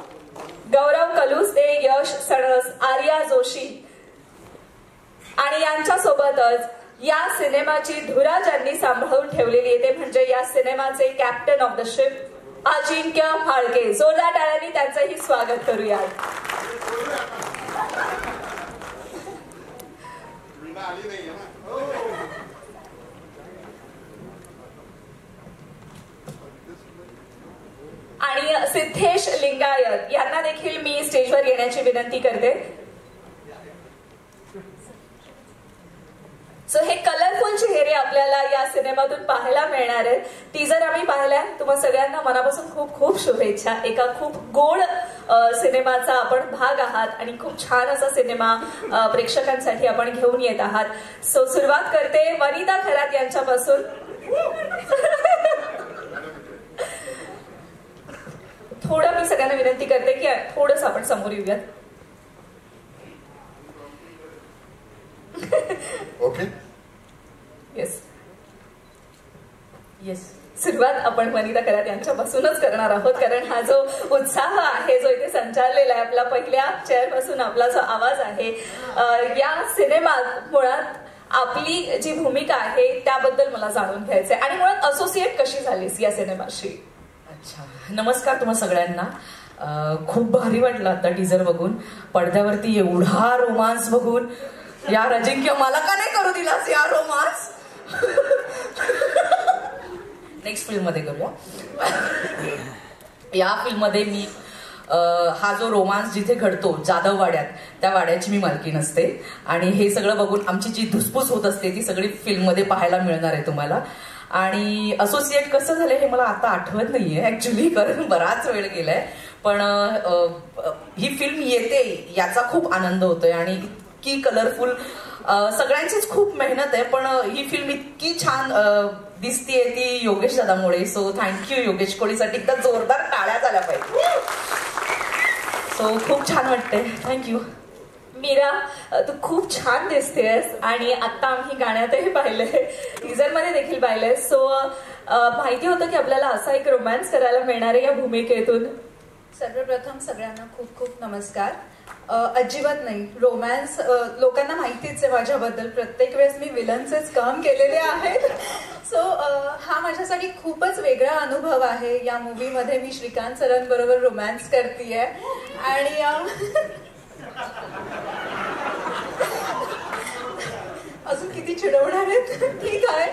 गौरव कलुस्ते, यश सणस, आर्या जोशी आणि यांच्या सोबतच या सिनेमाची धुरा ज्यांनी सांभाळून ठेवलेली आहे ते म्हणजे या सिनेमाचे कॅप्टन ऑफ द शिप अजिंक्य फाळके. जोरदार टाळ्यांनी त्यांचंही स्वागत करूयात. आणि सिद्धेश लिंगायत यांना देखील मी स्टेजवर येण्याची विनंती करते. सो हे कलरफुल चेहरे आपल्याला या सिनेमातून पाहायला मिळणार आहेत. टीजर आम्ही पाहिलाय. तुम्हा सगळ्यांना मनापासून खूप खूप शुभेच्छा. एका खूप गोड सिनेमाचा आपण भाग आहात आणि खूप छान असा सिनेमा प्रेक्षकांसाठी आपण घेऊन येत आहात. सो सुरुवात करते वनिता खरात यांच्यापासून. थोडं मी सगळ्यांना विनंती करते की थोडंसं आपण समोर येऊयात. ओके. Yes yes. सुरुवात आपण वनिता खरात यांच्यापासूनच करणार आहोत कारण हा जो उत्साह आहे जो इथे संचारलेला आहे, आपला पहिल्या चेअरपासून आपला जो आवाज आहे, या सिनेमात मुळात आपली जी भूमिका आहे त्याबद्दल मला जाणून घ्यायचंय आणि मुळात असोसिएट कशी झालीस या सिनेमाशी. अच्छा, नमस्कार तुम्हा सगळ्यांना. खूप भारी वाटलं आता टीजर बघून. पडद्यावरती एवढा रोमांस बघून. यार अजिंक्य, मला का नाही करू दिलास यार रोमांस. नेक्स्ट फिल्म मध्ये करूया. या फिल्म मध्ये मी हा जो रोमांस जिथे घडतो जाधव वाड्यात, त्या वाड्याची मी मालकीण असते आणि हे सगळं बघून आमची जी धुसफूस होत असते ती सगळी फिल्म मध्ये पाहायला मिळणार आहे तुम्हाला. आणि असोसिएट कसं झालं हे मला आता आठवत नाहीये ऍक्च्युली, कारण बराच वेळ गेलाय. पण ही फिल्म येते याचा खूप आनंद होतोय आणि इतकी कलरफुल, सगळ्यांचीच खूप मेहनत आहे, पण ही फिल्म इतकी छान दिसतीये ती योगेश दादामुळे. सो थँक्यू योगेश कोळीसाठी. एकदा जोरदार टाळ्या झाल्या पाहिजे. सो खूप छान वाटतंय. थँक्यू. मीरा, तू खूप छान दिसतेस आणि आता आम्ही गाण्यातही पाहिलंय, टीजर मध्ये देखील पाहिलंय. सो माहिती होतं की आपल्याला असा एक रोमॅन्स करायला मिळणार आहे या भूमिकेतून. सर्वप्रथम सगळ्यांना खूप खूप नमस्कार. अजिबात नाही, रोमॅन्स लोकांना माहितीच आहे माझ्याबद्दल, प्रत्येक वेळेस मी विलनचेच काम केलेले आहेत. सो हा माझ्यासाठी खूपच वेगळा अनुभव आहे. या मूवीमध्ये मी श्रीकांत सरांबरोबर रोमॅन्स करते आणि अजून किती चिडवणार आहेत. ठीक आहे.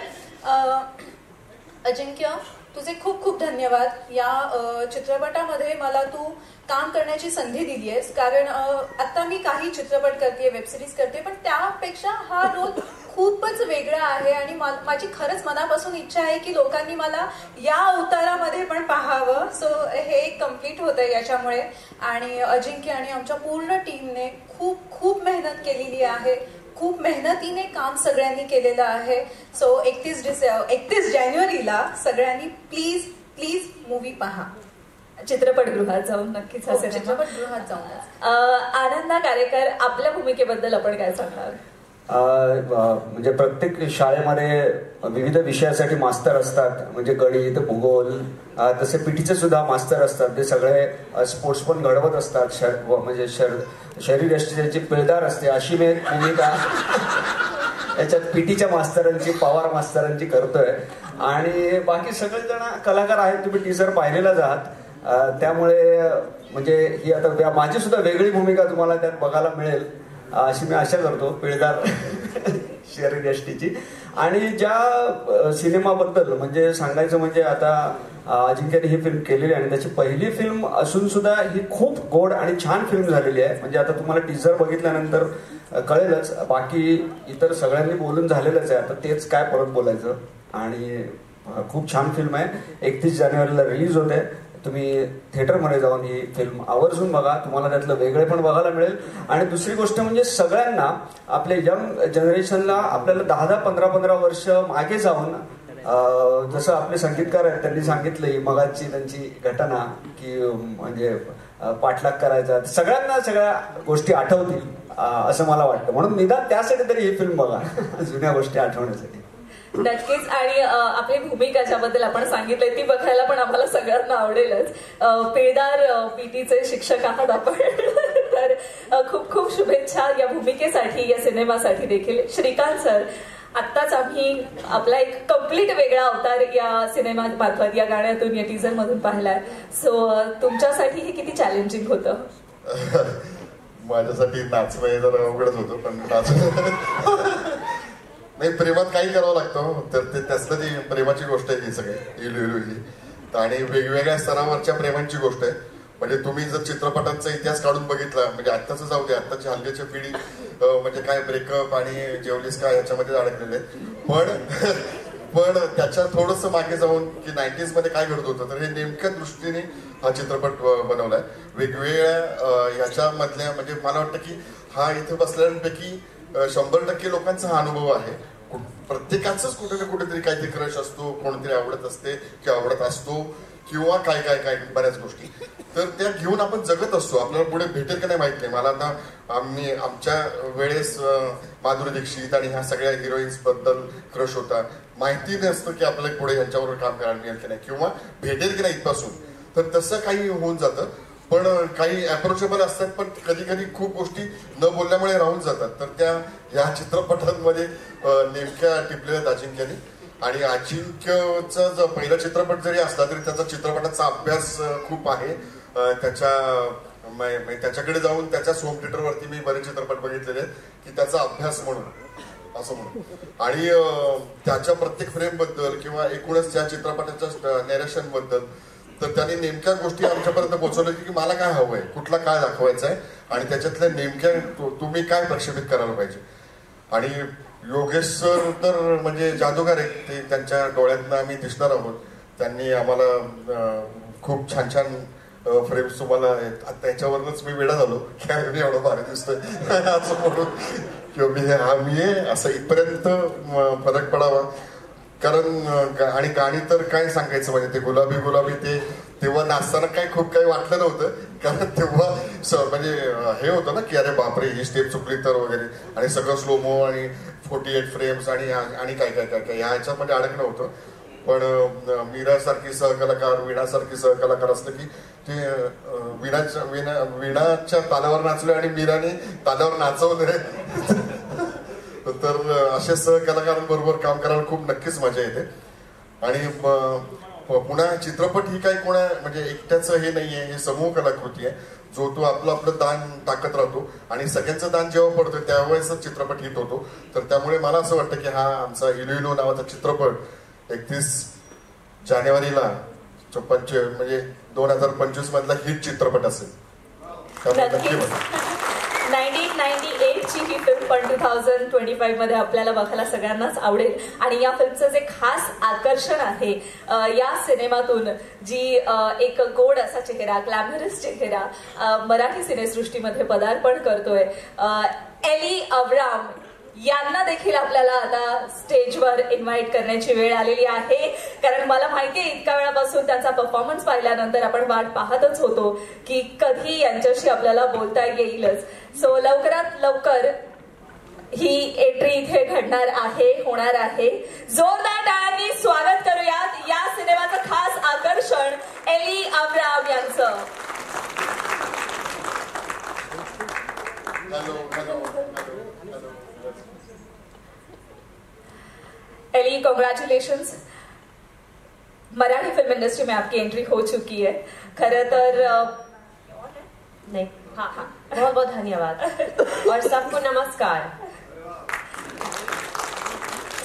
अजिंक्य, तुझे खूप खूप धन्यवाद. या चित्रपटामध्ये मला तू काम करण्याची संधी दिली आहेस, कारण आता मी काही चित्रपट करते, वेबसिरीज करते, पण त्यापेक्षा हा रोल खूपच वेगळा आहे आणि माझी खरंच मनापासून इच्छा आहे की लोकांनी मला या अवतारामध्ये पण पाहावं. सो हे कम्प्लीट होत आहे याच्यामुळे. आणि अजिंक्य आणि आमच्या पूर्ण टीमने खूप खूप मेहनत केलेली आहे, खूप मेहनतीने काम सगळ्यांनी केलेलं आहे. सो 31 जानेवारीला सगळ्यांनी प्लीज प्लीज मूवी पहा. चित्रपटगृहात जाऊन नक्कीच असेल. चित्रपटगृहात जाऊन. आनंदा कारेकर, आपल्या भूमिकेबद्दल आपण काय सांगणार? म्हणजे प्रत्येक शाळेमध्ये विविध विषयासाठी मास्तर असतात, म्हणजे गणित, भूगोल, तसे पीटीचे सुद्धा मास्तर असतात. ते सगळे स्पोर्ट्स पण घडवत असतात, म्हणजे शरीर यष्टीची पिळदार असते, अशी मी एक भूमिका याच्यात पीटीच्या मास्तरांची, पवार मास्तरांची करतोय. आणि बाकी सगळेजण कलाकार आहेत, तुम्ही टीजर पाहिलेलाच आहात. त्यामुळे म्हणजे ही आता माझी सुद्धा वेगळी भूमिका तुम्हाला त्यात बघायला मिळेल अशी मी आशा करतो, पिळदार शरीर यष्टीची. आणि ज्या सिनेमाबद्दल म्हणजे सांगायचं म्हणजे आता अजिंक्यने ही फिल्म केलेली आणि त्याची पहिली फिल्म असून सुद्धा ही खूप गोड आणि छान फिल्म झालेली आहे. म्हणजे आता तुम्हाला टीजर बघितल्यानंतर कळेलच, बाकी इतर सगळ्यांनी बोलून झालेलंच आहे, आता तेच काय परत बोलायचं. आणि खूप छान फिल्म आहे, 31 जानेवारीला रिलीज होते. तुम्ही थिएटरमध्ये जाऊन ही फिल्म आवर्जून बघा, तुम्हाला त्यातलं वेगळे पण बघायला मिळेल. आणि दुसरी गोष्ट म्हणजे सगळ्यांना, आपल्या यंग जनरेशनला आपल्याला 10-15 वर्ष मागे जाऊन, जसं आपले संगीतकार आहेत त्यांनी सांगितलंय मगाची त्यांची घटना की म्हणजे पाठलाग करायचा, सगळ्यांना सगळ्या गोष्टी आठवतील असं मला वाटतं. म्हणून निदान त्यासाठी तरी ही फिल्म बघा, जुन्या गोष्टी आठवण्यासाठी. नक्कीच. आणि आपली भूमिका ज्याबद्दल आपण सांगितलंय ती बघायला पण आम्हाला सगळ्यांना आवडेलच. पिळदार पीटीचे शिक्षक आहात आपण, तर खूप खूप शुभेच्छा या भूमिकेसाठी, या सिनेमासाठी देखील. श्रीकांत सर, आत्ताच आम्ही आपला एक कम्प्लीट वेगळा अवतार या सिनेमामार्फत, या गाण्यातून, या टीजर मधून पाहिलाय. सो तुमच्यासाठी हे किती चॅलेंजिंग होतं? माझ्यासाठी नाचणं जरा अवघडच होतं, पण नाही, प्रेमात काही करावं लागतं, तर ते त्यातलं ती प्रेमाची गोष्ट आहे ही सगळी इलू. आणि वेगवेगळ्या स्तरावरच्या प्रेमांची गोष्ट आहे. म्हणजे तुम्ही जर चित्रपटांचा इतिहास काढून बघितला, म्हणजे आत्ताच जाऊ दे, आत्ताची हल्लीची पिढी म्हणजे काय ब्रेकअप आणि जेवलीस का याच्यामध्ये अडकलेले आहेत. पण त्याच्या थोडस मागे जाऊन की 90s मध्ये काय घडत होतं, तर हे नेमक्या दृष्टीने हा चित्रपट बनवलाय. वेगवेगळ्या ह्याच्यामधल्या, म्हणजे मला वाटतं की हा इथे बसल्यापैकी 100% लोकांचा हा अनुभव आहे. प्रत्येकाच कुठे ना कुठेतरी काहीतरी क्रश असतो, कोणतरी आवडत असते किंवा आवडत असतो, किंवा काय काय काय बऱ्याच गोष्टी, तर त्या घेऊन आपण जगत असतो. आपल्याला पुढे भेटेल का नाही माहित नाही. मला आता आमच्या वेळेस माधुरी दीक्षित आणि ह्या सगळ्या हिरोईन्स बद्दल क्रश होता, माहिती नसतं की आपल्याला पुढे ह्यांच्यावर काम करायला मिळेल की नाही किंवा भेटेल की नाही इथपासून. तर तसं काही होऊन जातं. पण काही अप्रोचेबल असतात, पण कधी कधी खूप गोष्टी न बोलल्यामुळे राहून जातात. तर त्या ह्या चित्रपटांमध्ये नेमक्या टिपलेल्या आहेत अजिंक्यने. आणि अजिंक्यचा जो पहिला चित्रपट जरी असला तरी त्याचा चित्रपटाचा अभ्यास खूप आहे. त्याच्याकडे जाऊन त्याच्याच होम थिएटरवरती मी बरेच चित्रपट बघितलेले आहेत की त्याचा अभ्यास म्हणून असं म्हणून. आणि त्याच्या प्रत्येक फ्रेम बद्दल किंवा एकूणच त्या चित्रपटाच्या नॅरेशन बद्दल तर त्यांनी नेमक्या गोष्टी आमच्यापर्यंत पोहोचवल्या की मला काय हवंय, कुठला काय दाखवायचा आहे आणि त्याच्यातल्या नेमक्या तुम्ही काय प्रक्षेपित करायला पाहिजे. आणि योगेश सर तर म्हणजे जादूगार आहेत, ते त्यांच्या डोळ्यातनं आम्ही दिसणार आहोत. त्यांनी आम्हाला खूप छान छान फ्रेम्स तुम्हाला त्याच्यावरूनच मी वेडा झालो की मी एवढं भारी दिसतोय असं म्हणून, किंवा मी असं इथपर्यंत फरक पडावा. कारण आणि गाणी तर काय सांगायचं, म्हणजे ते गुलाबी गुलाबी ते तेव्हा नाचताना काय खूप काही वाटलं नव्हतं, कारण तेव्हा म्हणजे हे होतं ना की अरे बापरे ही स्टेप चुकली तर वगैरे, आणि सगळं स्लोमो आणि 48 फ्रेम्स आणि काय काय काय काय ह्याच्यामध्ये अडकणं होतं. पण मीरासारखी सहकलाकार, वीणासारखी सहकलाकार असतं की ते वीणाच्या तालावर नाचले आणि मीराने तालावर नाचवले. तर अशा सहकलाकारांबरोबर काम करायला खूप नक्कीच मजा येते. आणि पुन्हा चित्रपट ही काही कोणा म्हणजे एकट्याचं हे नाहीये, हे समूह कलाकृती आहे. जो तो आपलं दान टाकत राहतो आणि सगळ्यांचं दान जेव्हा पडतं त्यावेळेसच चित्रपट हिट होतो. तर त्यामुळे मला असं वाटतं की हा आमचा इलो नावाचा चित्रपट 31 जानेवारीला म्हणजे 2025 मधला हिट चित्रपट असेल. 1998 ची ही फिल्म पण 2025 मध्ये आपल्याला बघायला सगळ्यांनाच आवडेल. आणि या फिल्मचं जे खास आकर्षण आहे, या सिनेमातून जी एक गोड असा चेहरा, ग्लॅमरस चेहरा मराठी सिनेसृष्टीमध्ये पदार्पण करतोय, एली अब्राम यांना देखील आपल्याला आता स्टेजवर इन्व्हाइट करण्याची वेळ आलेली आहे. कारण मला माहिती आहे इतक्या वेळापासून त्यांचा परफॉर्मन्स पाहिल्यानंतर आपण वाट पाहतच होतो की कधी यांच्याशी आपल्याला बोलता येईलच. सो लवकरात लवकर ही एंट्री इथे घडणार आहे, होणार आहे. जोरदार टाळ्यांनी स्वागत करूयात या सिनेमाचं खास आकर्षण एली अब्राम यांचं. एली, कॉन्ग्रेचुलेशंस. मराठी फिल्म इंडस्ट्री में आपकी एंट्री हो चुकी है. खरं तर नहीं, हाँ हाँ, बहुत बहुत धन्यवाद और सबको नमस्कार.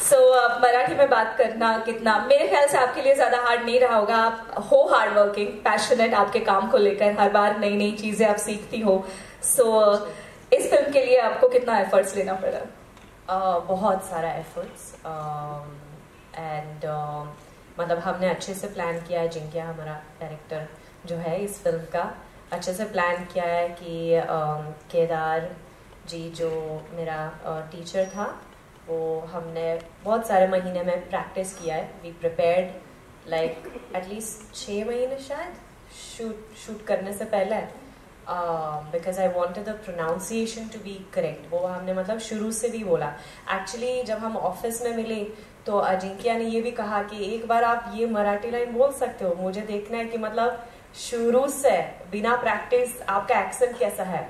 सो मराठी में बात करना कितना, मेरे ख्याल से आपके लिए ज्यादा हार्ड नहीं रहा होगा. आप हो हार्ड वर्किंग, पैशनेट आपके काम को लेकर, हर बार नई नई चीजें आप सीखती हो. सो इस फिल्म के लिए आपको कितना एफर्ट्स लेना पड़ा? बहुत सारा एफर्ट्स एंड मतलब हमने अच्छे से प्लान किया है. जिंकिया हमारा डायरेक्टर जो है इस फिल्म का, अच्छे से प्लान किया है कि केदार जी जो मेरा टीचर था वो हमने बहुत सारे महीने में प्रैक्टिस किया है. वी प्रिपेयर्ड लाइक एटलीस्ट 6 महीने शायद शूट करने से पहले, because I wanted the pronunciation to be correct. वो हमने मतलब शुरू से भी बोला. एक्चुअली जब हम ऑफिस में मिले तो अजिंक्या ने ये भी कहा कि एक बार आप ये मराठी लाइन बोल सकते हो, मुझे देखना है कि मतलब शुरू से बिना प्रैक्टिस आपका एक्सेंट कैसा है,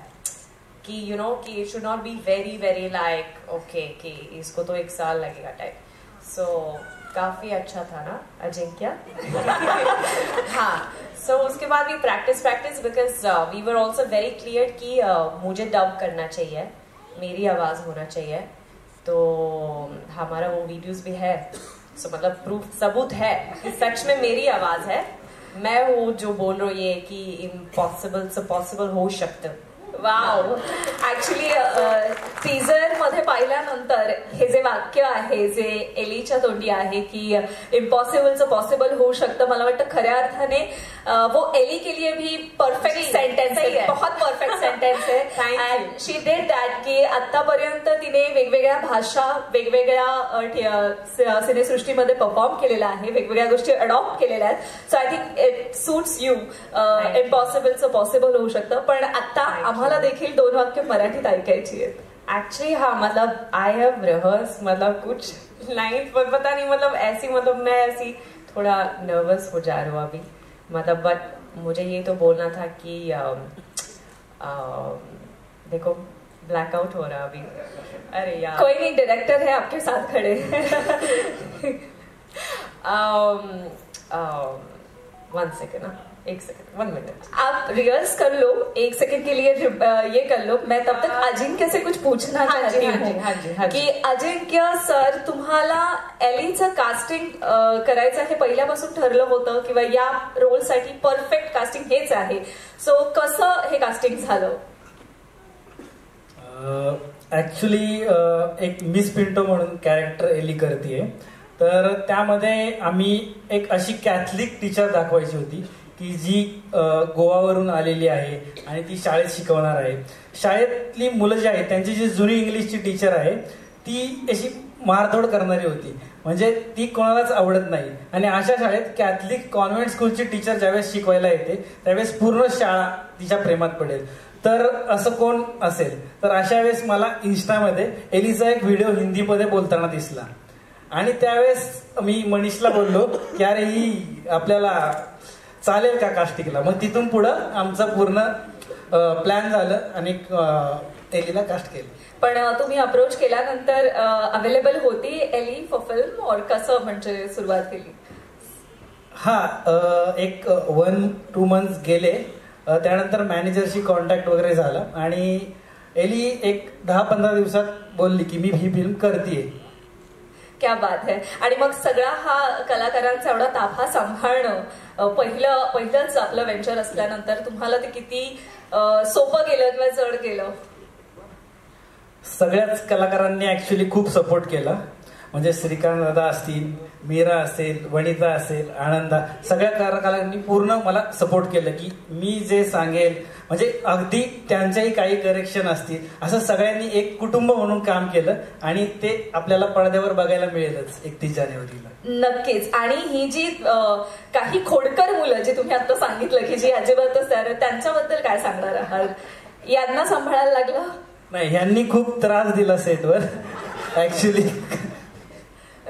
कि यू नो कि it should not be very very like okay कि इसको तो 1 साल लगेगा टाइप. सो काफी अच्छा था ना अजिंक्या? हाँ. सो उसके बाद भी practice because we were also very clear कि मुझे डब करना चाहिए, मेरी आवाज होना चाहिए. तो हमारा वो वीडियोस भी है. सो मतलब प्रूफ, सबूत है कि सच में मेरी आवाज है. मैं वो जो बोल रही हूँ ये कि इम्पॉसिबल से पॉसिबल होऊ शकतं. वाव. ऍक्च्युली टीजर मध्ये पाहिल्यानंतर हे जे वाक्य आहे जे एलीच्या तोंडी आहे की इम्पॉसिबलचं पॉसिबल होऊ शकतं, मला वाटतं खऱ्या अर्थाने वो एली के लिए भी परफेक्ट सेंटेन्स है, बहुत परफेक्ट सेंटेन्स है. एंड शी डिड दॅट की आतापर्यंत तिने वेगवेगळ्या भाषा, वेगवेगळ्या सिनेसृष्टीमध्ये परफॉर्म केलेला आहे, वेगवेगळ्या गोष्टी अडॉप्ट केलेल्या आहेत. So I think it suits you. इम्पॉसिबलचं पॉसिबल होऊ शकतं. पण आता आम्हाला देखील 2 वाक्य मराठीत ऐकायची आहेत. एक्चुअली हाँ, मतलब आई हैव रिहर्स मतलब कुछ लाइन, पर पता नहीं मतलब ऐसी, मतलब मैं ऐसी थोड़ा नर्वस हो जा रही हूँ अभी. मतलब बट मुझे ये तो बोलना था कि देखो ब्लैकआउट हो रहा है अभी. अरे यार, कोई नहीं, डायरेक्टर है आपके साथ खड़े. 1 सेकेंड ना, 1 सेकेंड, 1 मिनट. आप रिहर्स कर लो 1 सेकंड के लिए, ये कर लो. मैं तब तक अजिंक्य से कुछ पूछना चाहती हूँ की अजिंक्य सर, तुम्हाला एलीचं कास्टिंग करायचं हे पहिल्यापासून ठरलं होतं किंवा या रोलसाठी परफेक्ट कास्टिंग हेच आहे? सो कसं हे कास्टिंग झालं? ऍक्च्युली एक मिस पिंटो म्हणून कॅरेक्टर एली करते, तर त्यामध्ये आम्ही एक अशी कॅथलिक टीचर दाखवायची होती की जी गोवावरून आलेली आहे आणि ती शाळेत शिकवणार आहे. शाळेतली मुलं जी आहेत त्यांची जी जुनी इंग्लिशची टीचर आहे ती अशी मारधोड करणारी होती, म्हणजे ती कोणालाच आवडत नाही. आणि अशा शाळेत कॅथलिक कॉन्व्हेंट स्कूलची टीचर ज्यावेळेस शिकवायला येते त्यावेळेस पूर्ण शाळा तिच्या प्रेमात पडेल. तर असं कोण असेल? तर अशा वेळेस मला इन्स्टामध्ये एलीचा एक व्हिडिओ हिंदीमध्ये बोलताना दिसला आणि त्यावेळेस मी मनीषला बोललो की अरे ही आपल्याला चालेल का कास्टिंगला. मग तिथून पुढं आमचं पूर्ण प्लॅन झालं आणि एलीला कास्ट केलं. पण तुम्ही अप्रोच केल्यानंतर अवेलेबल होती एली फॉर फिल्म और कसं म्हणजे सुरुवात केली? हा एक 1-2 मंथ्स गेले. त्यानंतर मॅनेजरशी कॉन्टॅक्ट वगैरे झाला आणि एली एक 10-15 दिवसात बोलली की मी ही फिल्म करतेय. क्या बात आहे. आणि मग सगळा हा कलाकारांचा एवढा ताफा सांभाळणं पहिलंच आपलं व्हेंचर असल्यानंतर तुम्हाला ते किती सोपं गेलं किंवा जड गेलं? सगळ्याच कलाकारांनी ऍक्च्युली खूप सपोर्ट केला. म्हणजे श्रीकांत दादा असतील, मीरा असेल, वनिता असेल, आनंदा, सगळ्या कलाकारांनी पूर्ण मला सपोर्ट केलं की मी जे सांगेल म्हणजे अगदी त्यांच्याही काही करेक्शन असतील असं सगळ्यांनी एक कुटुंब म्हणून काम केलं आणि ते आपल्याला पडद्यावर बघायला मिळेलच 31 जानेवारीला. नक्कीच. आणि ही जी काही खोडकर मुलं जी तुम्ही आता सांगितलं की जी अजिबातच त्यांच्याबद्दल काय सांगणार आहात? यांना सांभाळायला लागलं? नाही, ह्यांनी खूप त्रास दिला सेटवर ऍक्च्युली.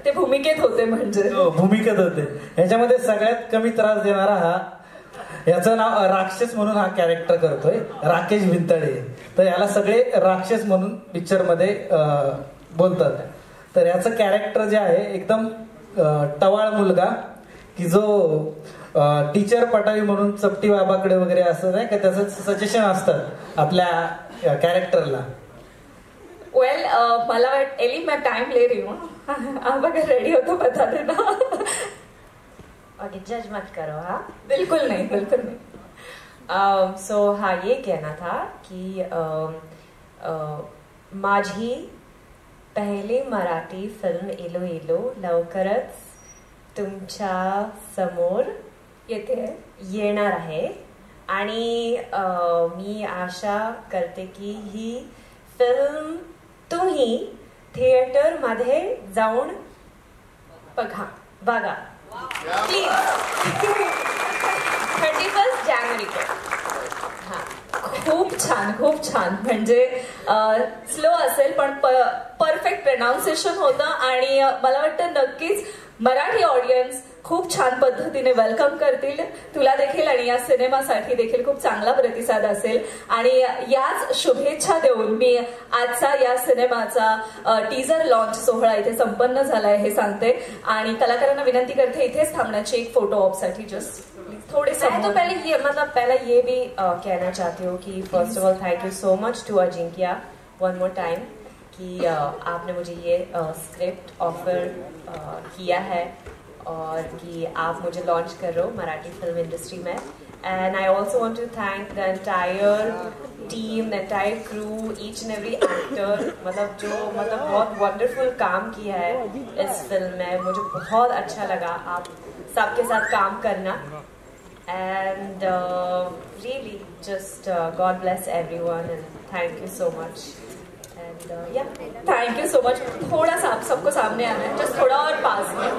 ते भूमिकेत होते म्हणजे भूमिकेत होते. ह्याच्यामध्ये सगळ्यात कमी त्रास देणारा हा, याचं नाव राक्षस म्हणून हा कॅरेक्टर करतोय राकेश भिंतळे. तर याला सगळे राक्षस म्हणून पिक्चर मध्ये बोलतात. तर याचं कॅरेक्टर जे आहे एकदम टवाळ मुलगा की जो टीचर पटावी म्हणून चपटी बाबाकडे वगैरे असं नाही का त्याचं सजेशन असतात आपल्या कॅरेक्टरला. वेल मला वाटतं एली मैं टाइम ले रही हूँ. आप अगर रेडी हो तो बता देना. ओके, जज मत करो. हाँ, बिल्कुल नहीं, बिल्कुल नहीं. सो हाँ, ये कहना था कि माझी पहिली मराठी फिल्म एलो एलो लवकरच तुमच्या समोर येणार आहे आणि मी आशा करते की ही फिल्म तुम्ही थिएटर मध्ये जाऊन बघा प्लीज. 31 जानेवारी. खूप छान, खूप छान. म्हणजे स्लो असेल पण परफेक्ट प्रोनाउन्सिएशन होतं आणि मला वाटतं नक्कीच मराठी ऑडियन्स खूप छान पद्धतीने वेलकम करतील तुला देखील आणि या सिनेमासाठी देखील खूप चांगला प्रतिसाद असेल. आणि याच शुभेच्छा देऊन मी आजचा या सिनेमाचा टीजर लॉन्च सोहळा इथे संपन्न झालाय हे सांगते आणि कलाकारांना विनंती करते इथेच थांबण्याची एक फोटो ऑप साठी जस्ट थोड़े मैं तो पहले ये भी कहना चाहती हूँ कि first of all thank you so much to Ajinkya one more time कि आपने मुझे ये स्क्रिप्ट ऑफर किया है और कि आप मुझे लॉन्च कर रहे हो मराठी फिल्म इंडस्ट्री में. And I also want to thank the entire team, the entire crew, each and every actor. मतलब बहुत वंडरफुल काम किया है इस फिल्म में. मुझे बहुत अच्छा लगा आप सबके साथ काम करना. And really just God bless everyone and thank you so much. And yeah, thank you so much. थोड़ा सा आप सबको सामने आना है, just थोड़ा और पास में.